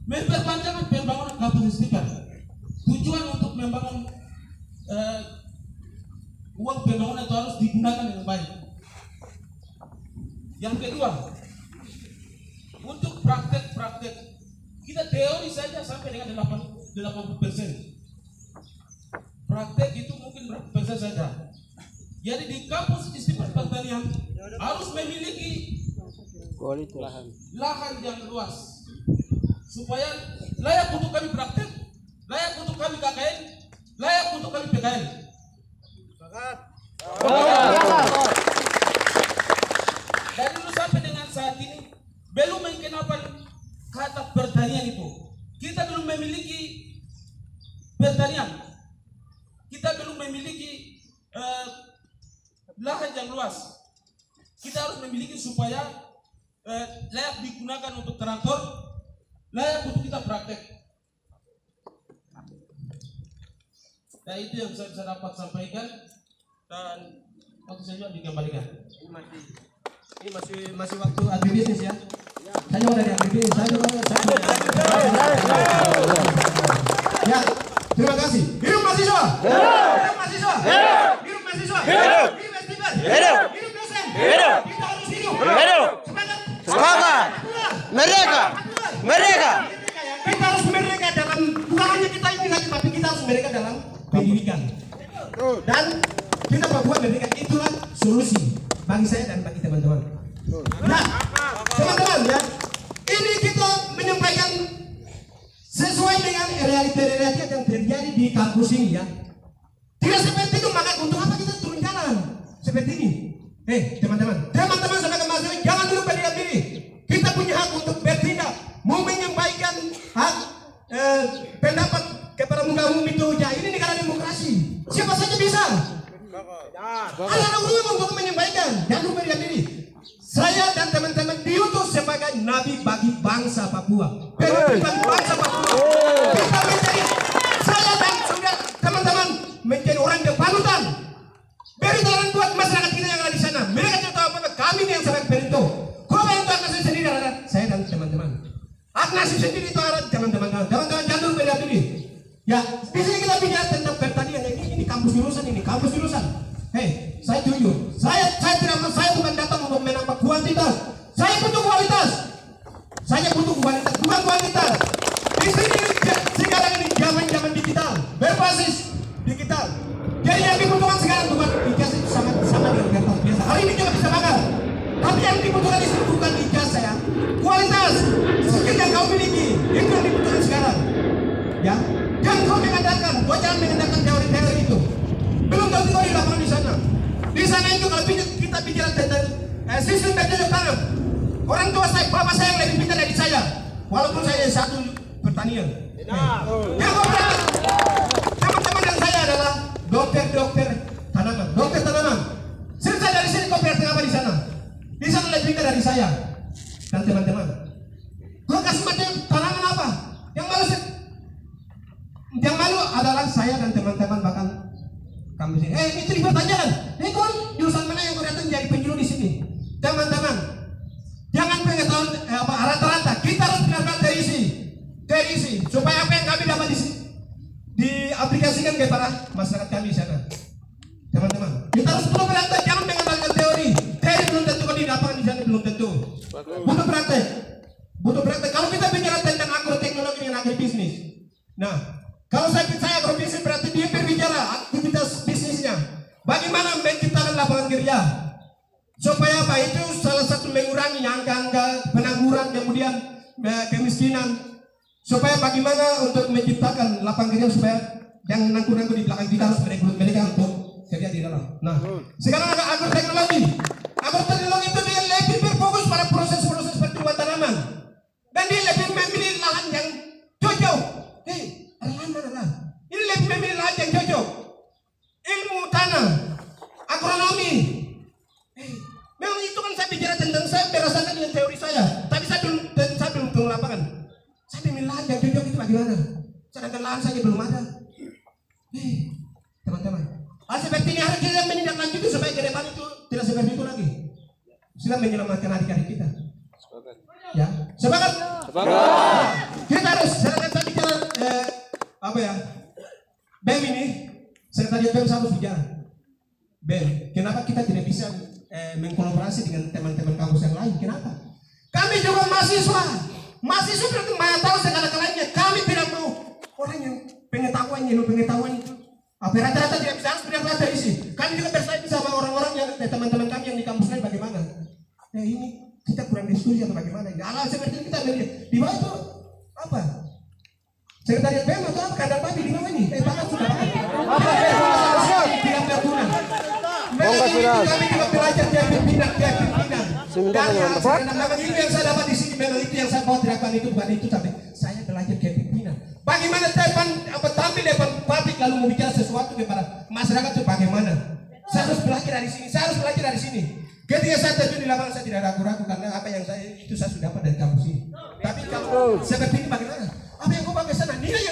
Memperpanjang pembangunan kampus istiqlal. Tujuan untuk membangun uang pembangunan itu harus digunakan dengan baik. Yang kedua, untuk praktek-praktek kita teori saja sampai dengan 80%. Praktek itu mungkin berapa persen saja. Jadi di kampus Institut Pertanian harus memiliki lahan yang luas supaya layak untuk kami praktek, layak untuk kami KKN, layak untuk kami PKN. Dari dulu sampai dengan saat ini belum mengenalkan kata pertanian itu. Kita belum memiliki pertanian. Kita belum memiliki lahan yang luas. Kita harus memiliki supaya layak digunakan untuk traktor, layak untuk kita praktek. Nah itu yang saya bisa dapat sampaikan dan waktu saya juga dikembalikan. Ini masih waktu agribisnis ya. Saya juga dari agribisnis. Ya, terima kasih. Hidup mahasiswa. Hidup mahasiswa. Hidup mahasiswa. Hidup festival. Hidup dosen. Kita harus hidup. Semangat. Mereka. Kita harus mereka dalam, bukan hanya kita ini lagi, tapi kita harus mereka dalam pendidikan. Dan kita buat mereka, itulah solusi bagi saya dan bagi teman-teman. Nah, teman-teman ya, ini kita menyampaikan sesuai dengan realita yang terjadi di kampus ini ya. Tidak seperti itu, maka untuk apa kita turun jalan seperti ini? Teman-teman sebagai mahasiswa jangan dulu berdiam diri. Kita punya hak untuk bertindak, mau menyampaikan hak pendapat kepada muka umum itu ya. Ini negara Anak umum untuk menyampaikan dan memberikan diri. Saya dan teman-teman diutus sebagai nabi bagi bangsa Papua. Bagi bangsa Papua. Kita menjadi, saya dan saudara teman-teman menjadi orang yang panutan. Beri jalan buat masyarakat kita yang ada di sana. Mereka tidak tahu apa, kami ini yang sangat berintu. Kau berintu Agnasib sendiri adalah saya dan teman-teman. Agnasib sendiri itu adalah teman-teman jangan beri diri. Ya, di sini kita bicara tentang pertanian. Ini kampus jurusan. Hei, saya jujur. Saya bukan datang untuk menambah kuantitas. Saya butuh kualitas. Bukan kuantitas. Di sini sekarang ini zaman digital, berbasis digital. Jadi yang dibutuhkan sekarang bukan ijazah itu sama dengan kertas biasa. Hari ini juga bisa makan. Tapi yang dibutuhkan itu bukan ijazah ya. Kualitas, skill yang kau miliki itu yang dibutuhkan sekarang. Ya, jangan kau jangan mengandalkan teori-teori itu. Belum tentu kau di lapangan di sana. Di sana itu kalau kita bicara tentang sistem bercocok tanam. Orang tua saya, bapak saya yang lebih pintar dari saya. Walaupun saya satu pertanian. Yang teman-teman dan saya adalah dokter tanaman. Selesai dari sini kau berarti apa di sana? Di sana lebih pintar dari saya dan teman-teman. Kau kasih macam tanaman apa? Yang malu adalah saya dan teman-teman bahkan kampus ini. Itu dipertanyakan. Kau jurusan mana yang kau datang jadi penjuru di sini? Teman-teman, jangan pengetahuan rata-rata. Kita harus benar-benar terisi supaya apa yang kami dapat di sini diaplikasikan kepada masyarakat kami di sana. Teman-teman, kita harus benar-benar jangan mengandalkan teori. Teori belum tentu kalau di lapangan di sana belum tentu. Butuh praktek. Kalau kita bicara tentang agroteknologi dan agribisnis, nah, kalau saya agrobisnis berarti dia berbicara aktivitas bisnisnya. Bagaimana menciptakan lapangan kerja supaya apa itu salah satu mengurangi angka-angka pengangguran kemudian kemiskinan. Supaya bagaimana untuk menciptakan lapangan kerja supaya yang nangku-nangku di belakang kita harus merekrut mereka untuk kerja di dalam. Nah, sekarang ada agroteknologi. Agroteknologi itu dia lebih berfokus pada proses-proses pertumbuhan tanaman dan dia lebih memilih lahan yang cocok. Ini lebih memilih lahan yang cocok. Ilmu tanah, agronomi. Memang itu kan saya bicara tentang saya berdasarkan dengan teori saya, tapi saya belum turun lapangan. Saya memilih lahan yang cocok itu bagaimana? Sedangkan lahan saja belum ada. Teman-teman, seperti ini harus kita menindaklanjuti supaya ke depan itu tidak seperti itu lagi. Sila menyelamatkan adik-adik kita. Ya, semangat. Kita harus sedangkan saya bicara BEM ini, sekretariat BEM saya harus bicara. BEM, kenapa kita tidak bisa mengkolaborasi dengan teman-teman kampus yang lain? Kenapa? Kami juga mahasiswa berarti tahu segala-galanya. Kami tidak mau orang yang pengetahuan itu. Rata-rata tidak bisa harus benar-benar terisi. Kami juga bersaing sama orang-orang yang teman-teman kami yang di kampus lain bagaimana? Ini kita kurang diskusi atau bagaimana? Seperti kita di bawah itu apa? Sekretariat BEM atau apa? Kandang babi di bawah ini. Bahkan sudah tidak berguna. Kami juga belajar dia pimpinan. Dan yang saya dapat di sini memang itu yang saya bawa tirakan itu bukan itu, tapi saya belajar kepimpinan. Bagaimana tampil depan publik lalu mau bicara sesuatu kepada masyarakat itu bagaimana? Saya harus belajar dari sini. Ketika saya terjun di lapangan saya tidak ragu-ragu karena apa yang saya sudah dapat dari kampus ini. Tapi kalau seperti ini bagaimana? Apa yang kau bawa ke sana? Nilai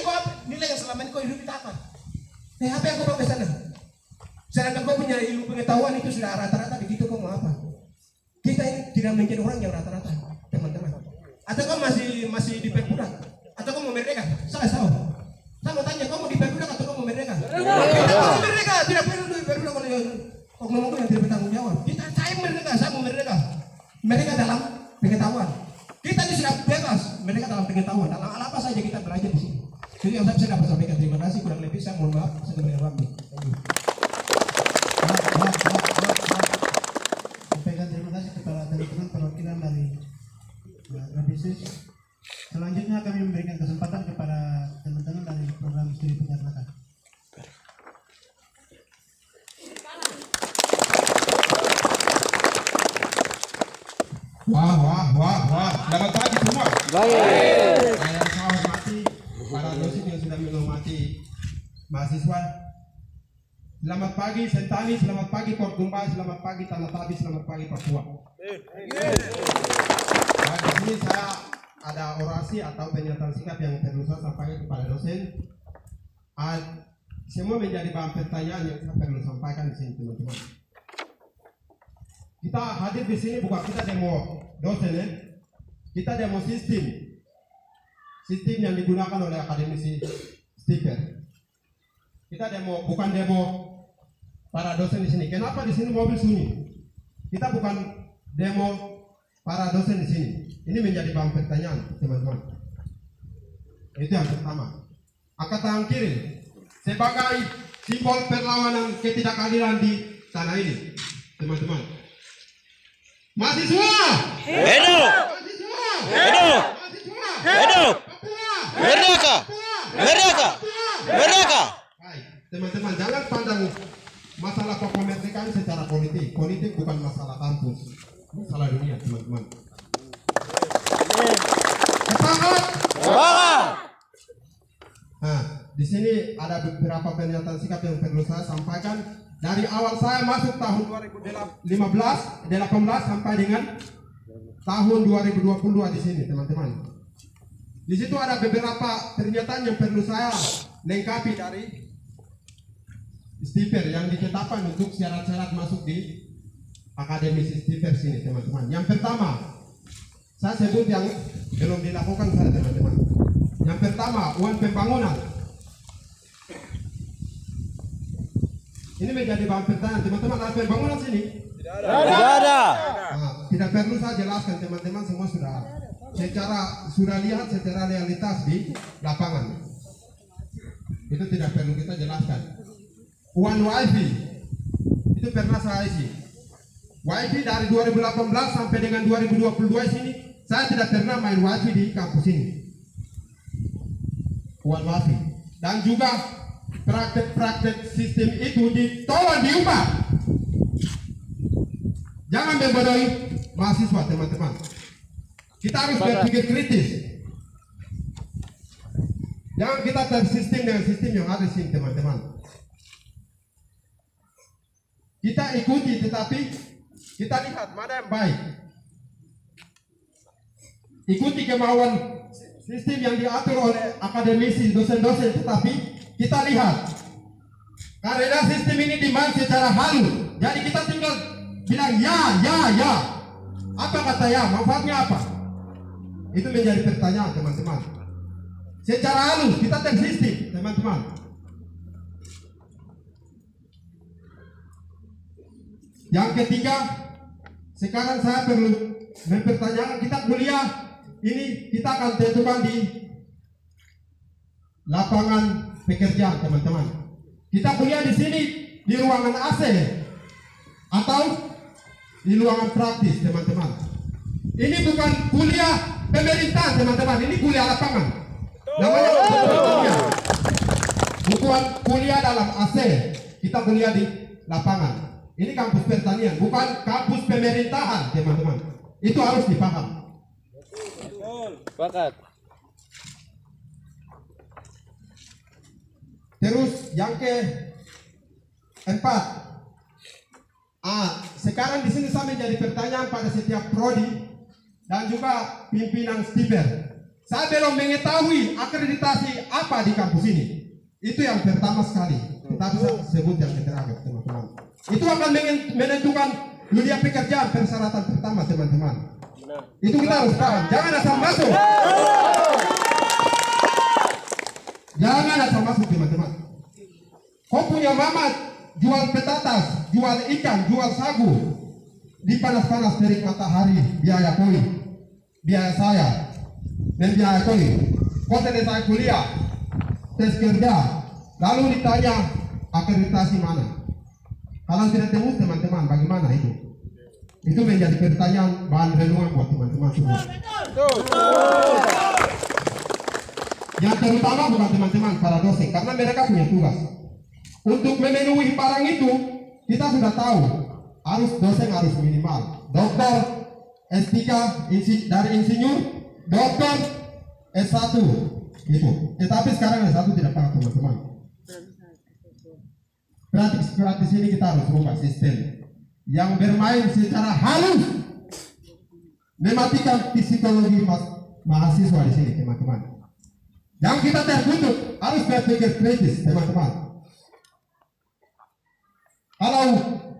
yang selama ini kau hidup apa? Apa yang kau bawa ke sana? Sedangkan kau punya ilmu pengetahuan itu sudah rata-rata begitu, kau mau apa? Kita ini tidak menjadi orang yang rata-rata, teman-teman. Atau kau masih diperbudak? Atau kau mau merdeka? Saya mau tanya, kau mau diperbudak atau kau mau merdeka? Kita mau merdeka, tidak perlu diperbudak oleh oknum yang tidak bertanggung jawab. Saya mau merdeka. Mereka dalam pengetahuan. Kita ini sudah bebas, mereka dalam pengetahuan. Dalam apa saja kita belajar di sini. Jadi yang saya bisa dapat sampaikan, terima kasih. Kurang lebih saya mohon maaf, saya berikan waktu. Sampaikan terima kasih kepada teman-teman perwakilan dari agribisnis. Selanjutnya kami memberikan kesempatan kepada teman-teman dari program studi peternakan. Wah. Selamat pagi semua. Baik. Saya hormati para dosen yang sudah menghormati mahasiswa. selamat pagi Sentani, selamat pagi Port Dumbai, selamat pagi Tanah Tabi, selamat pagi Papua. Nah, di sini saya ada orasi atau pernyataan sikap yang perlu saya sampaikan kepada dosen. Semua menjadi bahan pertanyaan yang saya perlu sampaikan di sini, teman-teman. Kita hadir di sini bukan kita demo dosen, ya. Kita demo sistem yang digunakan oleh akademisi Stiper. Kita demo, bukan demo para dosen di sini. Kenapa di sini mobil sunyi? Kita bukan demo para dosen di sini. Ini menjadi bahan pertanyaan, teman-teman. Itu yang pertama. Angkat tangan kiri sebagai simbol perlawanan ketidakadilan di tanah ini, teman-teman. Mahasiswa! Hidup! Hidup! Hidup! Merdeka! Merdeka! Merdeka! Baik, teman-teman, jangan pandang masalah kemerdekaan secara politik. Politik bukan masalah kampus, masalah dunia, teman-teman. Sepakat! Sepakat! Nah, di sini ada beberapa pernyataan sikap yang perlu saya sampaikan. Dari awal saya masuk tahun 2018 sampai dengan tahun 2022 di sini, teman-teman. Di situ ada beberapa pernyataan yang perlu saya lengkapi dari Stiper yang ditetapkan untuk syarat-syarat masuk di akademisi Stiper sini, teman-teman. Yang pertama, saya sebut yang belum dilakukan saya, teman-teman. Yang pertama, uang pembangunan. Ini menjadi bahan pertanyaan, teman-teman. Ada pembangunan sini? Tidak ada. Nah, tidak perlu saya jelaskan, teman-teman, semua sudah lihat secara realitas di lapangan. Itu tidak perlu kita jelaskan. Uang wifi itu pernah saya isi. Wifi dari 2018 sampai dengan 2022 sini, saya tidak pernah main wifi di kampus ini. Uang wifi dan juga praktek-praktek sistem itu tolong diubah. Jangan membodohi mahasiswa, teman-teman. Kita harus berpikir kritis. Jangan kita tersistem dengan sistem yang ada di sini, teman-teman. Kita ikuti, tetapi kita lihat mana yang baik. Ikuti kemauan sistem yang diatur oleh akademisi, dosen-dosen, tetapi kita lihat karena sistem ini dimain secara halus, jadi kita tinggal bilang ya. Apa kata ya? Manfaatnya apa? Itu menjadi pertanyaan, teman-teman. Secara halus kita tersistem, teman-teman. Yang ketiga, sekarang saya perlu mempertanyakan, kita kuliah ini kita akan tentukan di lapangan pekerjaan, teman-teman. Kita kuliah di sini di ruangan AC atau di ruangan praktis, teman-teman. Ini bukan kuliah pemerintah, teman-teman. Ini kuliah lapangan. Namanya bukan kuliah dalam AC. Kita kuliah di lapangan. Ini kampus pertanian, bukan kampus pemerintahan, teman-teman. Itu harus dipaham. Sepakat. Terus yang keempat, sekarang di sini saya menjadi pertanyaan pada setiap prodi dan juga pimpinan Stiper. Saya belum mengetahui akreditasi apa di kampus ini. Itu yang pertama sekali. Tetapi saya sebut yang terakhir, teman-teman. Itu akan menentukan dunia pekerjaan persyaratan pertama, teman-teman. Itu kita harus paham. Jangan asal masuk. Jangan asal masuk, teman-teman. Kau punya mama jual petatas, jual ikan, jual sagu di panas-panas terik matahari, biaya koi, biaya saya, dan biaya koi. Kau selesai kuliah, tes kerja, lalu ditanya akreditasi mana? Kalau tidak tembus, teman-teman, bagaimana itu? Itu menjadi pertanyaan bahan renungan buat teman-teman semua. Yang terutama bukan teman-teman para dosen, karena mereka punya tugas. Untuk memenuhi barang itu, kita sudah tahu harus dosen harus minimal doktor, S3 dari insinyur, doktor, S1 gitu. Tetapi sekarang S1 tidak pakai, teman-teman. Gratis ini kita harus rubah sistem yang bermain secara halus, mematikan psikologi mahasiswa di sini, teman-teman. Yang kita tertutup harus berpikir kritis, teman-teman. Kalau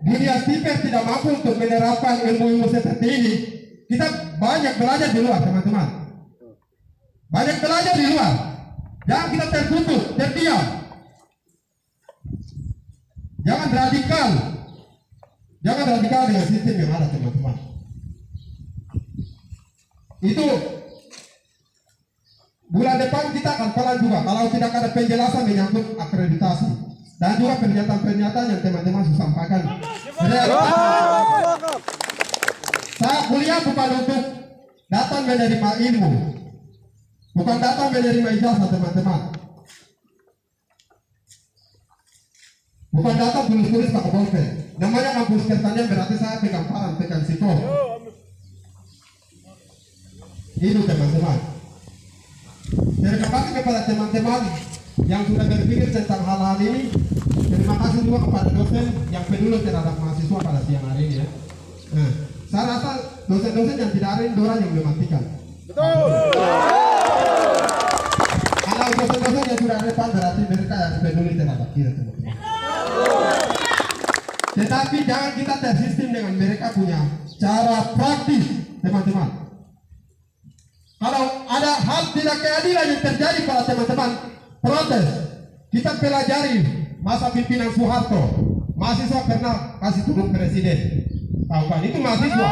dunia stiper tidak mampu untuk menerapkan ilmu-ilmu seperti ini, kita banyak belajar di luar, teman-teman. Banyak belajar di luar. Jangan kita tertutup, terdiam. Jangan radikal. Jangan radikal dengan sistem yang ada, teman-teman. Itu bulan depan kita akan pelan juga kalau tidak ada penjelasan menyangkut akreditasi dan juga pernyataan-pernyataan yang teman-teman sudah sampaikan. Saya kuliah bukan untuk datang menerima ilmu, bukan datang menerima ijazah, teman-teman. Bukan datang tulis-tulis pakai bolpen. Namanya kampus pertanian berarti saya pegang parang, pegang siko. Itu, teman-teman. Terima kasih kepada teman-teman yang sudah berpikir tentang hal-hal ini. Terima kasih juga kepada dosen yang peduli terhadap mahasiswa pada siang hari ini ya. Nah, saya rasa dosen-dosen yang tidak ada ini orang yang mematikan. Betul. Kalau dosen-dosen yang sudah depan berarti mereka yang peduli terhadap kita, teman-teman. Tetapi jangan kita tersistem dengan mereka punya cara praktis, teman-teman. Kalau ada hal tidak keadilan yang terjadi pada teman-teman protes, kita pelajari masa pimpinan Soeharto. Mahasiswa pernah kasih turun presiden. Tahu kan? Itu mahasiswa.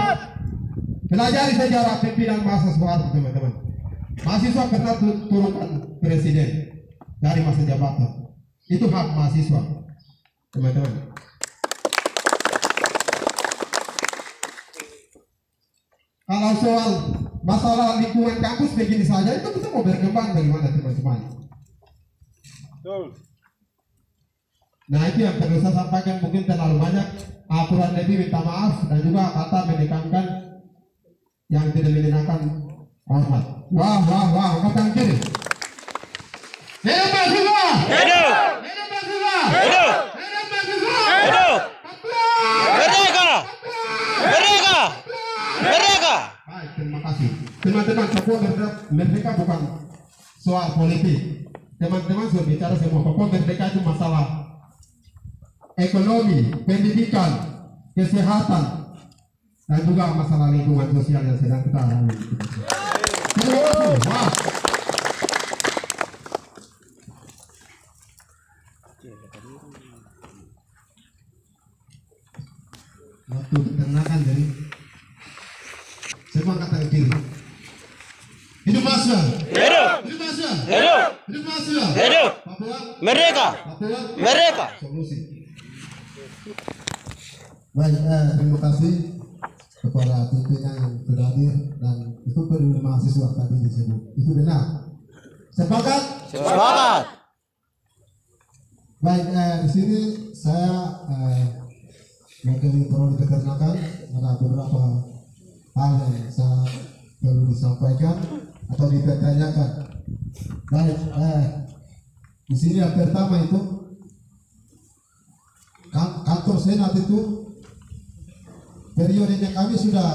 Pelajari sejarah pimpinan masa Soeharto, teman-teman. Mahasiswa pernah turunkan presiden dari masa jabatan. Itu hak mahasiswa, teman-teman. Kalau soal masalah lingkungan kampus begini saja, itu kita mau berkembang bagaimana, teman-teman? Nah, itu yang perlu saya sampaikan, mungkin terlalu banyak. Kurang lebih minta maaf dan juga kata menekankan yang tidak menyenangkan hormat. Wah, angkatan kiri. Hidup mahasiswa! Hidup! Hidup mahasiswa! Hidup! Hidup mahasiswa! Hidup! Merdeka! Merdeka! Merdeka! Baik, terima kasih. Teman-teman, Papua merdeka bukan soal politik. Teman-teman sudah bicara semua. Papua merdeka itu masalah ekonomi, pendidikan, kesehatan, dan juga masalah lingkungan sosial yang sedang kita alami. Terima kasih. Wah. Waktu diternakan dari semua kata kiri. Hidup mahasiswa. Hidup. Hidup mahasiswa. Hidup. Hidup mahasiswa. Hidup. Papua merdeka. Papua merdeka. Solusi. Baik, terima kasih kepada pimpinan yang sudah hadir dan itu peduli mahasiswa tadi disebut. Itu benar. Sepakat? Sepakat. Baik, di sini saya mungkin perlu ditekankan ada beberapa hal yang saya perlu disampaikan atau dipertanyakan. Baik, di sini yang pertama itu kantor senat itu periodenya kami sudah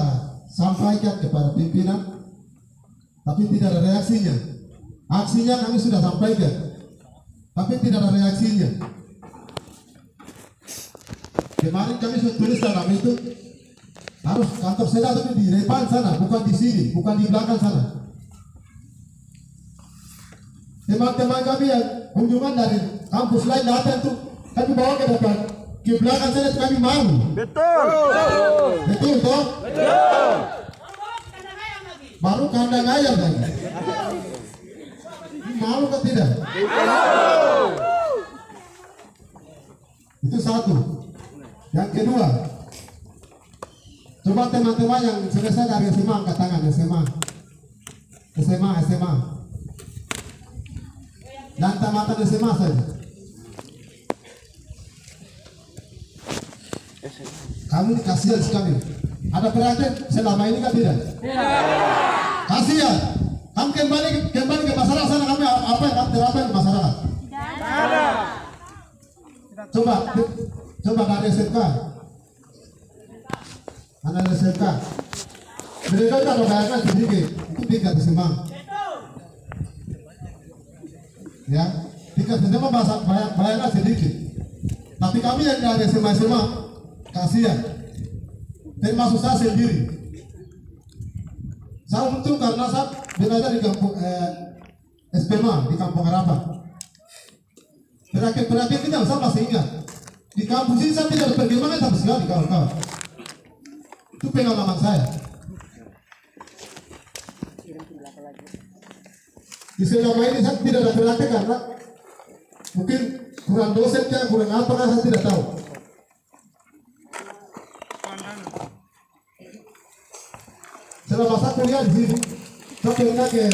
sampaikan kepada pimpinan, tapi tidak ada reaksinya. Aksinya kami sudah sampaikan, tapi tidak ada reaksinya. Kemarin kami sudah tulis dalam itu harus kantor senat itu di depan sana, bukan di sini, bukan di belakang sana. Teman-teman kami yang kunjungan dari kampus lain datang tuh kami bawa ke depan, ke belakang sana kami malu. Betul. Betul toh? Betul. Baru kandang ayam lagi. Malu kan tidak? Itu satu. Yang kedua, coba teman-teman yang selesai dari SMA angkat tangan. SMA. Dan tamatan SMA saja. Kamu kasihan sekali. Ada perhatian selama ini kan tidak? Kasihan. Kamu kembali ke masyarakat sana, kami apa yang terapkan ke masyarakat? Coba Coba dari SMK. Anak SMK. Mereka kalau bayarnya sedikit, itu tingkat disemang. Ya, tingkat disemang bayarnya sedikit. Tapi kami yang dari SMA kasihan. Termasuk saya sendiri. Saya untung karena saya belajar di kampung SPMA di Kampung Harapan. Terakhir kita saya masih ingat. Di kampus ini saya tidak pergi mana sama sekali kawan-kawan. Itu pengalaman saya. Di selama ini saya tidak ada berlatih karena mungkin kurang dosennya, kurang apa kan saya tidak tahu. Selama saya kuliah di sini, saya pernah ke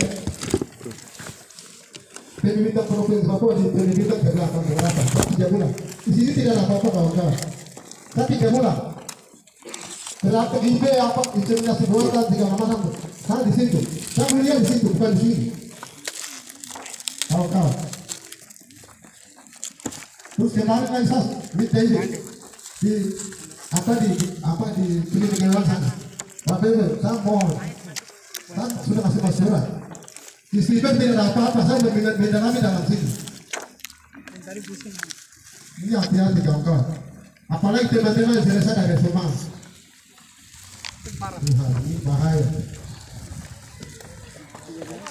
pendidikan provinsi Papua di pendidikan ke belakang berapa? 3 bulan. Di sini tidak ada apa-apa kawan-kawan. Saya 3 bulan. Berapa IP apa inseminasi buatan segala macam. Saya di situ. Saya kuliah di situ bukan di sini. Kawan-kawan. Terus kemarin kan saya di pendidikan luar sana. Tapi saya mohon, saya sudah kasih surat. Di sini tidak ada apa-apa, saya beda kami dalam sini. Ini hati-hati kawan-kawan. Apalagi teman-teman yang selesai dari SMA. Ini bahaya.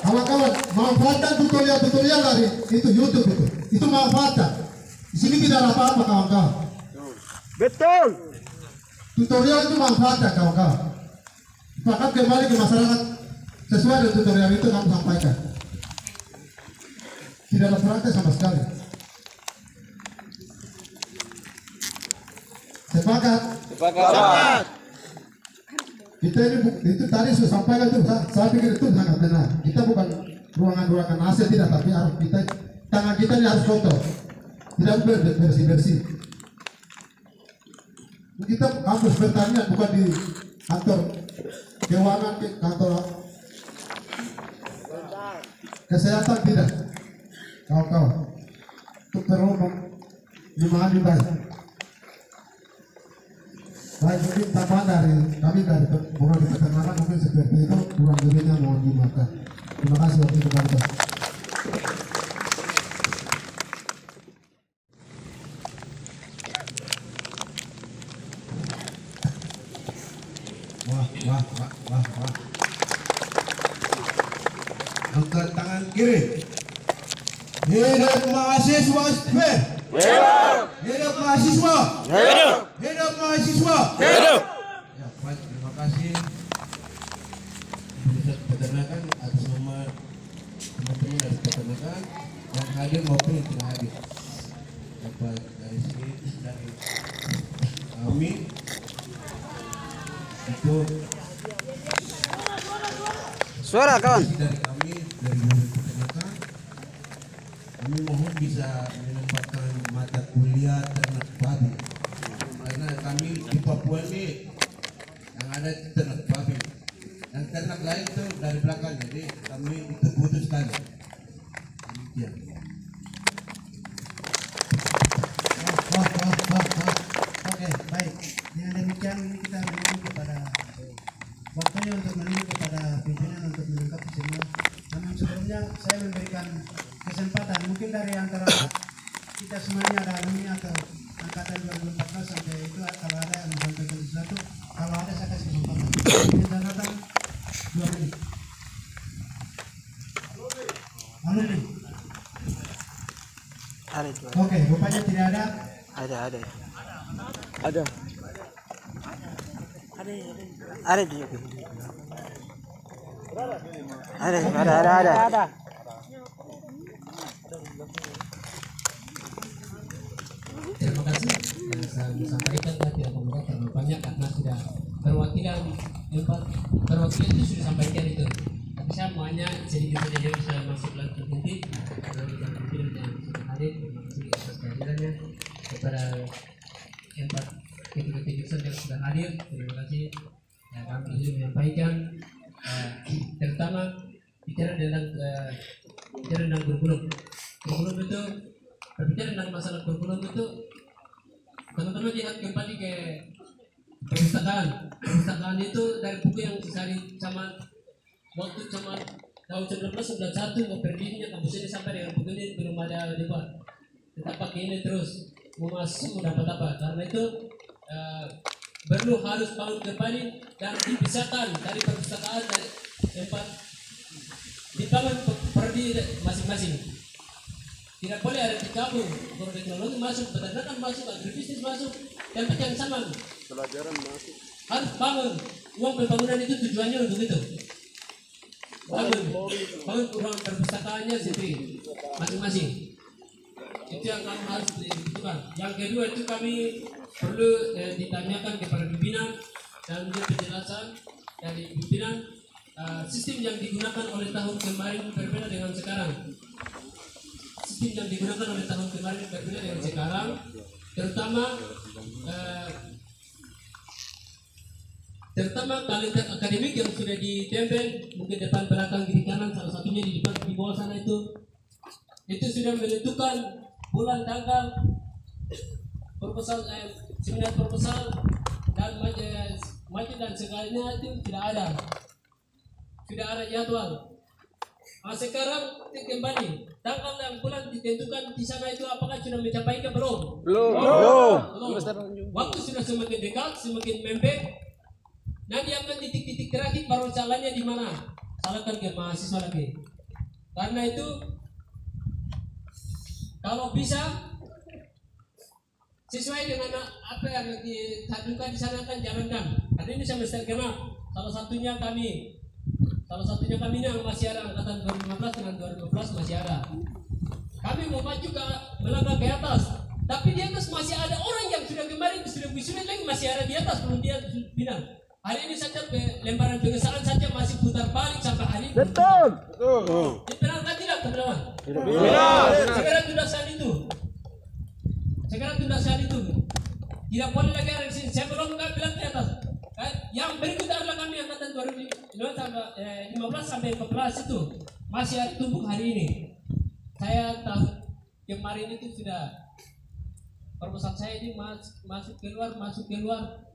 Kawan-kawan, manfaatkan tutorial dari itu YouTube itu. Itu manfaatkan. Di sini tidak ada apa-apa kawan-kawan. Betul. Tutorial itu manfaatkan kawan-kawan. Bahkan kembali ke masyarakat sesuai dengan tutorial itu kamu sampaikan. Tidak ada praktek sama sekali. Sepakat? Sepakat. Kita ini itu tadi sudah sampaikan itu, saya pikir itu sangat benar. Kita bukan ruangan-ruangan AC tidak, tapi harus kita tangan kita ini harus kotor, tidak bersih-bersih. Kita kampus pertanian bukan di kantor keuangan, kantor kesehatan tidak, kawan-kawan. Itu perlu dimahami baik. Baik, mungkin tambahan dari kami dari bukan di peternakan mungkin seperti itu, kurang lebihnya mohon dimaafkan. Terima kasih waktu itu Pak. Wah. Angkat tangan kiri. Hidup mahasiswa SPER. Hidup mahasiswa. Hidup mahasiswa. Ya, baik, terima kasih. Pusat Peternakan atas nama teman-teman dari Peternakan yang hadir maupun yang tidak hadir. Dapat dari sini dari kami itu suara kawan. Dari kami dari Pusat Peternakan kami mohon bisa menempatkan mata kuliah ternak babi karena kami di Papua ini yang ada ternak babi, yang ternak lain itu dari belakang, jadi kami itu butuh sekali. Demikian. Oke, baik. Dengan demikian ini kita menunggu kepada waktunya untuk menunggu kepada pimpinan untuk melengkapi semua. Namun sebelumnya saya memberikan kesempatan mungkin dari antara kita semuanya ada alumni atau angkatan 2014 sampai itu kalau ada yang menyampaikan sesuatu, kalau ada saya kasih kesempatan. Kita datang 2 menit. Alumni. Oke, rupanya tidak ada. Ada. Terima kasih. Saya sampaikan tadi pemerintah terlalu banyak karena sudah perwakilan itu sudah sampaikan itu. Tapi saya mau hanya sedikit saja bisa masuk lagi nanti kalau kita pimpinan yang sudah hadir. Terima kasih atas kehadirannya kepada empat ketua yang sudah hadir. Terima kasih. Ya, kami ingin menyampaikan terutama bicara tentang kurikulum. Kurikulum itu berbicara tentang masalah kurikulum itu teman-teman lihat kembali ke perpustakaan. Perpustakaan itu dari buku yang dicari zaman waktu zaman tahun 1991 mau berdirinya kampus ini sampai dengan buku ini belum ada debat. Kita pakai ini terus mau masuk mau dapat apa? Karena itu perlu harus bangun kembali dan dipisahkan dari perpustakaan dari tempat dibangun perdi masing-masing. Tidak boleh ada digabung, teknologi masuk, peternakan masuk, agribisnis masuk, tempat yang sama. Pelajaran masuk. Harus bangun. Uang pembangunan itu tujuannya untuk itu. Bangun ruang perpustakaannya sendiri, masing-masing. Itu yang kami harus dibutuhkan. Yang kedua itu kami perlu ditanyakan kepada pimpinan dan penjelasan dari pimpinan sistem yang digunakan oleh tahun kemarin berbeda dengan sekarang. Sistem yang digunakan oleh tahun kemarin berbeda dengan sekarang, terutama kalender akademik yang sudah ditempel mungkin depan belakang kiri kanan, salah satunya di depan di bawah sana itu sudah menentukan bulan tanggal proposal seminar proposal dan maju dan segalanya itu sudah ada jadwal. Sekarang kembali tanggal dan bulan ditentukan di sana itu apakah sudah mencapai ke belum? Belum. Waktu sudah semakin dekat, semakin mepet. Nanti akan titik-titik terakhir baru salahnya di mana? Salahkan ke mahasiswa lagi. Karena itu kalau bisa sesuai dengan apa yang ditanyakan di sana kan jalankan. Hari ini semester genap. Salah satunya kami yang masih ada angkatan 2015 dengan 2012 masih ada. Kami mau maju ke melangkah ke atas, tapi di atas masih ada orang yang sudah kemarin sudah wisuda lagi masih ada di atas belum dia pindah. Hari ini saja lembaran pengesahan saja masih putar balik sampai hari ini. Betul. Dibenarkan tidak teman-teman? Segera tunda saat itu. Tidak boleh lagi ada di sini. Saya belum bilang di atas. Yang berikut adalah kami angkatan 2015 sampai 14 itu masih ada tumpuk hari ini. Saya tahun kemarin itu sudah proposal saya ini masuk keluar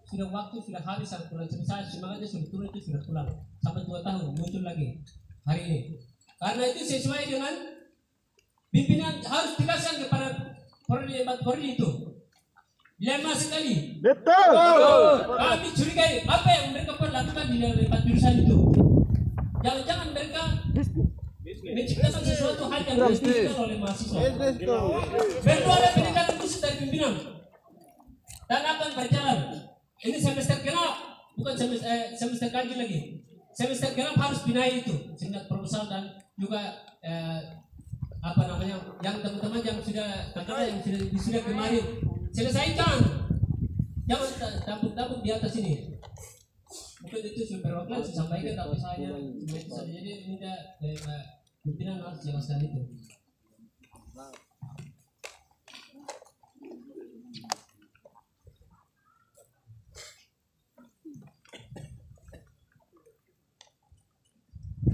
sudah waktu sudah habis sampai bulan selesai semangatnya sudah turun itu sudah pulang sampai 2 tahun muncul lagi hari ini. Karena itu sesuai dengan pimpinan harus dikasih kepada Polri itu. Lama sekali. Betul. Kami curigai apa yang mereka lakukan di lebat jurusan itu. Jangan-jangan mereka menciptakan sesuatu hal yang diinginkan oleh mahasiswa. Perlu ada penindakan khusus dari pimpinan dan akan berjalan. Ini semester genap, bukan semester ganjil lagi. Semester genap harus binahi itu, sehingga proposal dan juga yang teman-teman yang sudah kemarin selesaikan. Jangan tabung-tabung di atas ini. Mungkin itu sudah perwakilan saya sampaikan, tapi saya itu saja. Jadi minta pimpinan harus jelaskan itu.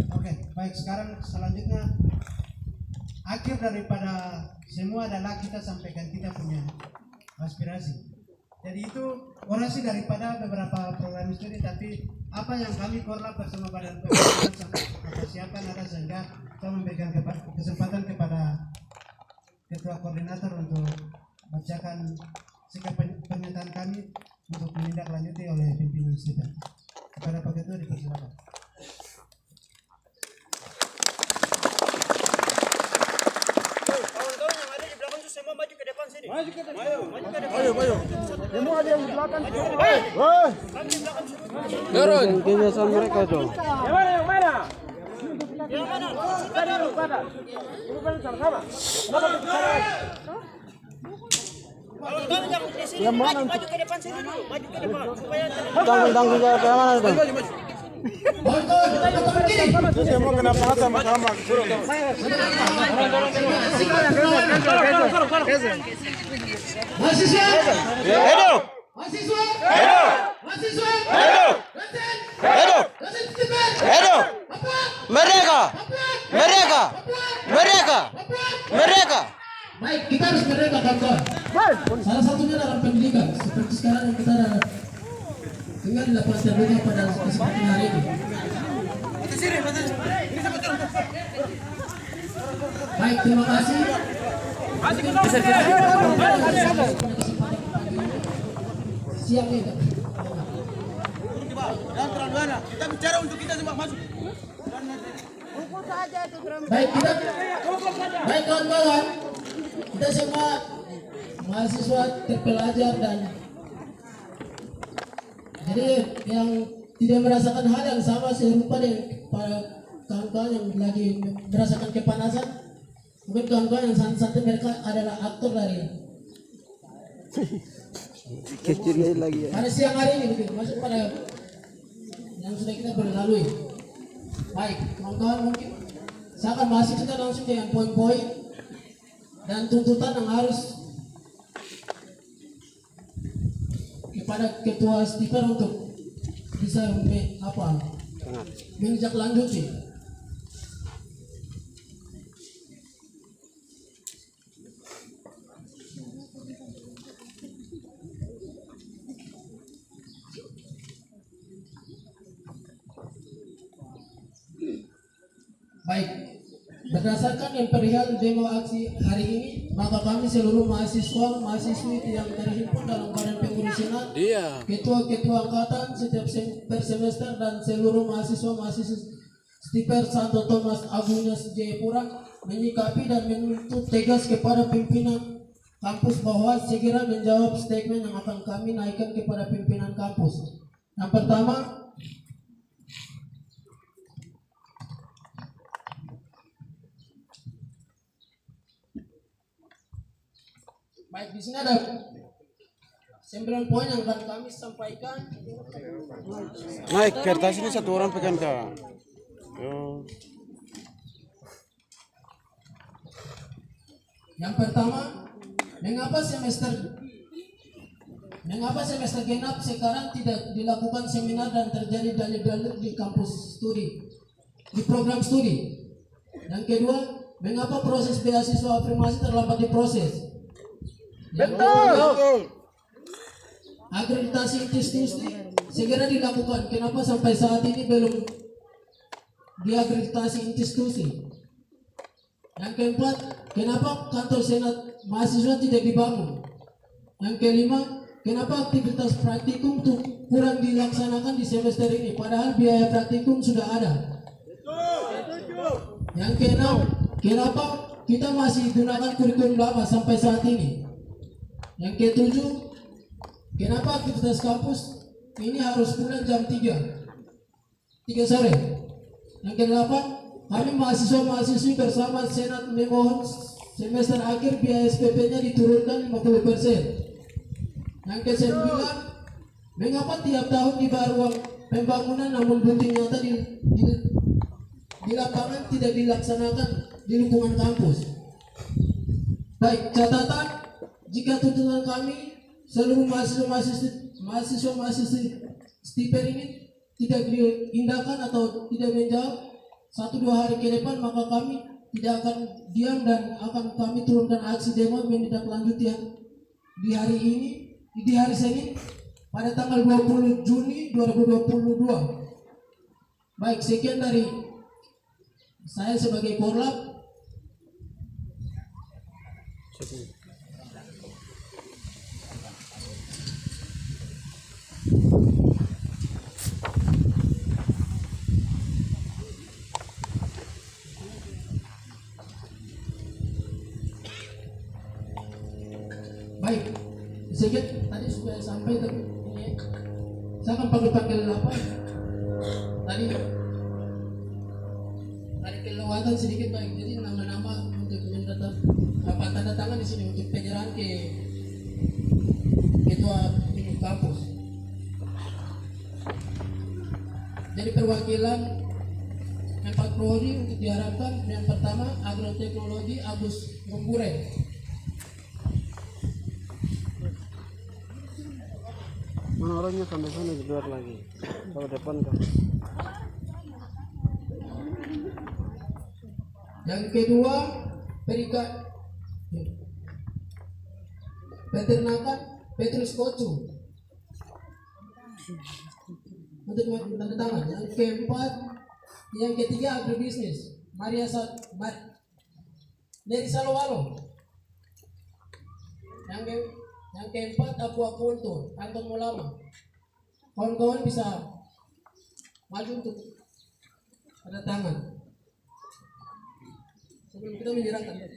Oke, baik, sekarang selanjutnya akhir daripada semua adalah kita sampaikan kita punya aspirasi. Jadi itu orasi daripada beberapa program studi, tapi apa yang kami korlap bersama Badan persiapan ada sehingga kita memberikan kesempatan kepada Ketua Koordinator untuk bacakan sikap pernyataan kami untuk menindaklanjuti oleh pimpinan sidang. Kepada Pak Ketua dipersilakan. Maju ke depan. Semua ada yang di belakang. Turun. Kebiasaan mereka itu. Yang mana? Sama-sama. Yang mana? Maju ke depan sini dulu. Maju ke depan supaya Tanggung jawab yang mana itu? Saya mau kena panas sama-sama. Mahasiswa hidup! Mahasiswa hidup! Mahasiswa hidup! Hidup! Hidup! Mereka! Mereka! Mereka! Mereka! Baik, kita harus merdeka kawan-kawan. Salah satunya dalam pendidikan, seperti sekarang yang kita ada tinggal dilakukan terbuka pada kesempatan hari ini. Baik, terima kasih. Siap nih. Jangan terlalu banyak. Kita bicara untuk kita semua masuk. Baik, baik kawan-kawan. Kita semua mahasiswa terpelajar dan jadi yang tidak merasakan hal yang sama serupa dengan para kawan-kawan yang lagi merasakan kepanasan. Mungkin kawan-kawan yang santai mereka adalah aktor dari pada siang hari ini begitu, masuk pada yang sudah kita berlalui. Baik, kawan-kawan, mungkin saya akan masuk kita langsung dengan poin-poin dan tuntutan yang harus kepada ketua stiker untuk bisa menindaklanjuti. Baik, berdasarkan yang perihal demo aksi hari ini, maka kami seluruh mahasiswa, mahasiswi yang terhimpun dalam badan pengurus senat, ketua-ketua angkatan setiap per semester dan seluruh mahasiswa-mahasiswa Stiper Santo Thomas Agunas Jayapura menyikapi dan menuntut tegas kepada pimpinan kampus bahwa segera menjawab statement yang akan kami naikkan kepada pimpinan kampus. Yang pertama, baik, di sini ada 9 poin yang akan kami sampaikan. Naik kertas ini satu orang pegang kak. Yang pertama, mengapa semester genap sekarang tidak dilakukan seminar dan terjadi dalil-dalil di kampus studi, di program studi. Yang kedua, mengapa proses beasiswa afirmasi terlambat diproses? Betul. Akreditasi institusi segera dilakukan. Kenapa sampai saat ini belum diakreditasi institusi? Yang keempat, kenapa kantor senat mahasiswa tidak dibangun? Yang kelima, kenapa aktivitas praktikum kurang dilaksanakan di semester ini? Padahal biaya praktikum sudah ada. Yang keenam, kenapa kita masih gunakan kurikulum lama sampai saat ini? Yang ketujuh, kenapa aktivitas kampus ini harus pulang jam 3 sore? Yang kedelapan, kami mahasiswa-mahasiswi bersama senat memohon semester akhir biaya SPP-nya diturunkan 50%. Yang kesembilan, mengapa tiap tahun dibayar uang pembangunan namun bukti nyata di lapangan tidak dilaksanakan di lingkungan kampus? Baik, catatan. Jika tuntutan kami seluruh mahasiswa-mahasiswi stiper ini tidak diindahkan atau tidak menjawab 1-2 hari ke depan, maka kami tidak akan diam dan akan kami turunkan aksi demo menindaklanjuti di hari ini, di hari Senin pada tanggal 20 Juni 2022. Baik, sekian dari saya sebagai Korlap. Baik, sedikit tadi sudah sampai tapi ini saya akan panggil apa? Tadi kelewatan sedikit, baik. Jadi nama-nama untuk tanda tangan di sini untuk penyerahan ke ketua kampus. Jadi perwakilan 4 prodi untuk diharapkan. Yang pertama agroteknologi Agus Gumbure. Mana orangnya sampai sana di luar lagi, ke depan kan. Yang kedua Peternakan Petrus Kocu untuk tanda tangan. Yang keempat, yang ketiga agribisnis Neri Salowalo. Yang keempat Aquaculture Anton Mulama. Kawan-kawan bisa maju untuk tanda tangan sebelum kita menyerahkan.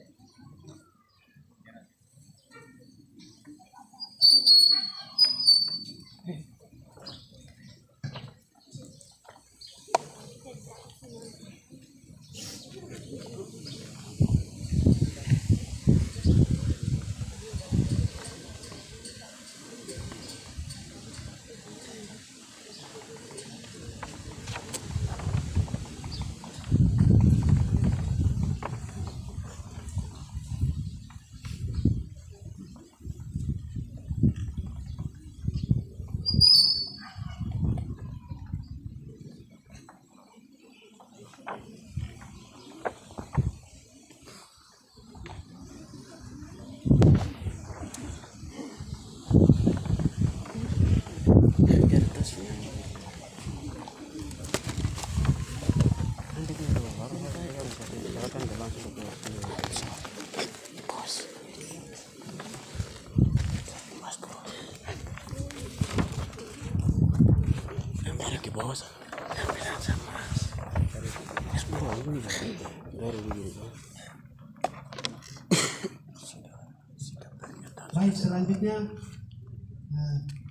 Baik, selanjutnya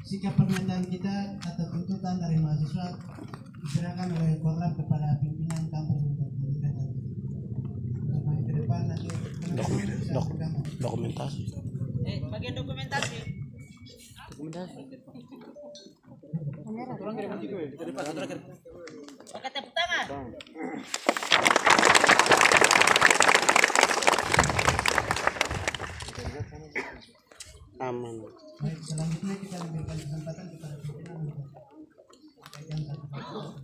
sikap pernyataan kita atau tuntutan dari mahasiswa diserahkan oleh Korlap kepada pimpinan kampus untuk pendidikan. Ke depan nanti dokumentasi. Bagian dokumentasi. Pakai tepuk tangan. Aman. Baik, selanjutnya kita memberikan kesempatan kepada pimpinan untuk menyampaikan satu kata.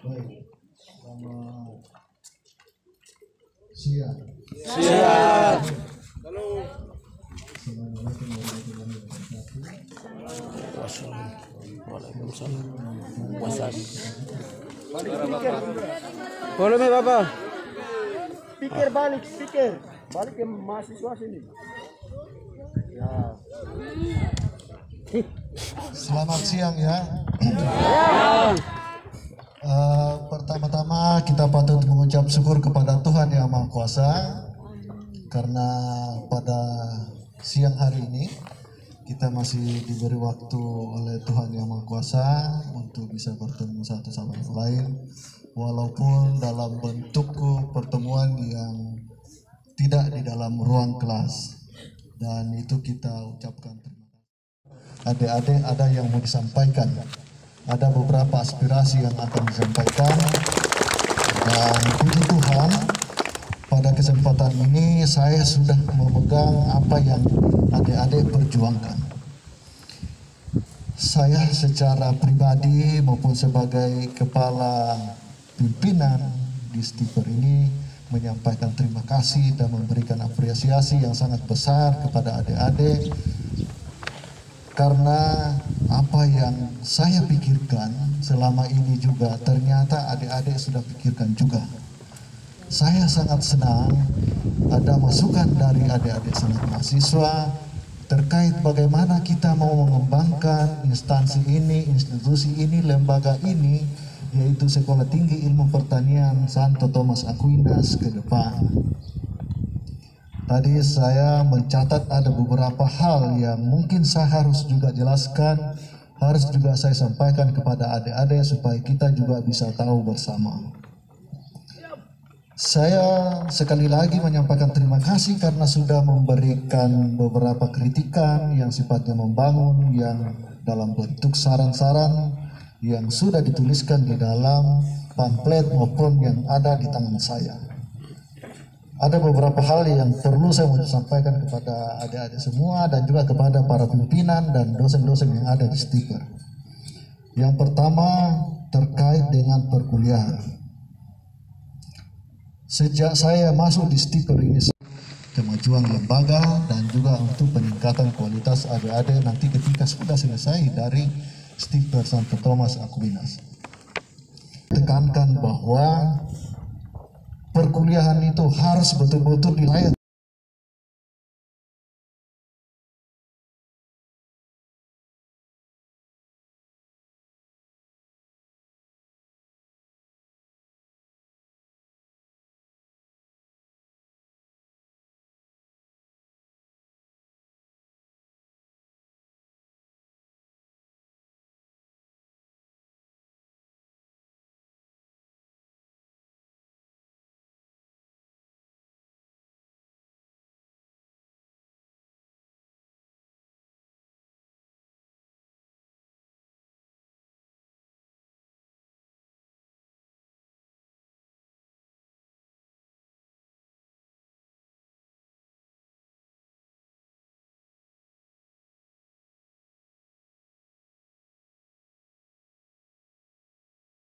Baik, selamat siang. Siang. Halo. Assalamualaikum warahmatullahi wabarakatuh. Waalaikumsalam. Boleh Bapak? Pikir balik, balik ke mahasiswa sini. Ya. Selamat siang ya. Pertama-tama kita patut mengucap syukur kepada Tuhan Yang Maha Kuasa karena pada siang hari ini kita masih diberi waktu oleh Tuhan Yang Maha Kuasa untuk bisa bertemu satu sama yang lain, walaupun dalam bentuk pertemuan yang tidak di dalam ruang kelas, dan itu kita ucapkan terima kasih. Adik-adik ada yang mau disampaikan, ada beberapa aspirasi yang akan disampaikan, dan puji Tuhan pada kesempatan ini saya sudah memegang apa yang adik-adik perjuangkan. Saya secara pribadi maupun sebagai kepala pimpinan di Stiper ini menyampaikan terima kasih dan memberikan apresiasi yang sangat besar kepada adik-adik, karena apa yang saya pikirkan selama ini juga ternyata adik-adik sudah pikirkan juga. Saya sangat senang ada masukan dari adik-adik senat mahasiswa terkait bagaimana kita mau mengembangkan instansi ini, institusi ini, lembaga ini, yaitu Sekolah Tinggi Ilmu Pertanian Santo Thomas Aquinas ke depan. Tadi saya mencatat ada beberapa hal yang mungkin saya harus juga jelaskan, harus juga saya sampaikan kepada adik-adik supaya kita juga bisa tahu bersama. Saya sekali lagi menyampaikan terima kasih karena sudah memberikan beberapa kritikan yang sifatnya membangun, yang dalam bentuk saran-saran yang sudah dituliskan di dalam pamflet maupun yang ada di tangan saya. Ada beberapa hal yang perlu saya mau sampaikan kepada adik-adik semua dan juga kepada para pimpinan dan dosen-dosen yang ada di Stiper. Yang pertama terkait dengan perkuliahan. sejak saya masuk di Stiper ini, kemajuan lembaga dan juga untuk peningkatan kualitas adik-adik nanti ketika sudah selesai dari Stiper Santo Thomas Aquinas. Tekankan bahwa perkuliahan itu harus betul-betul dilayani.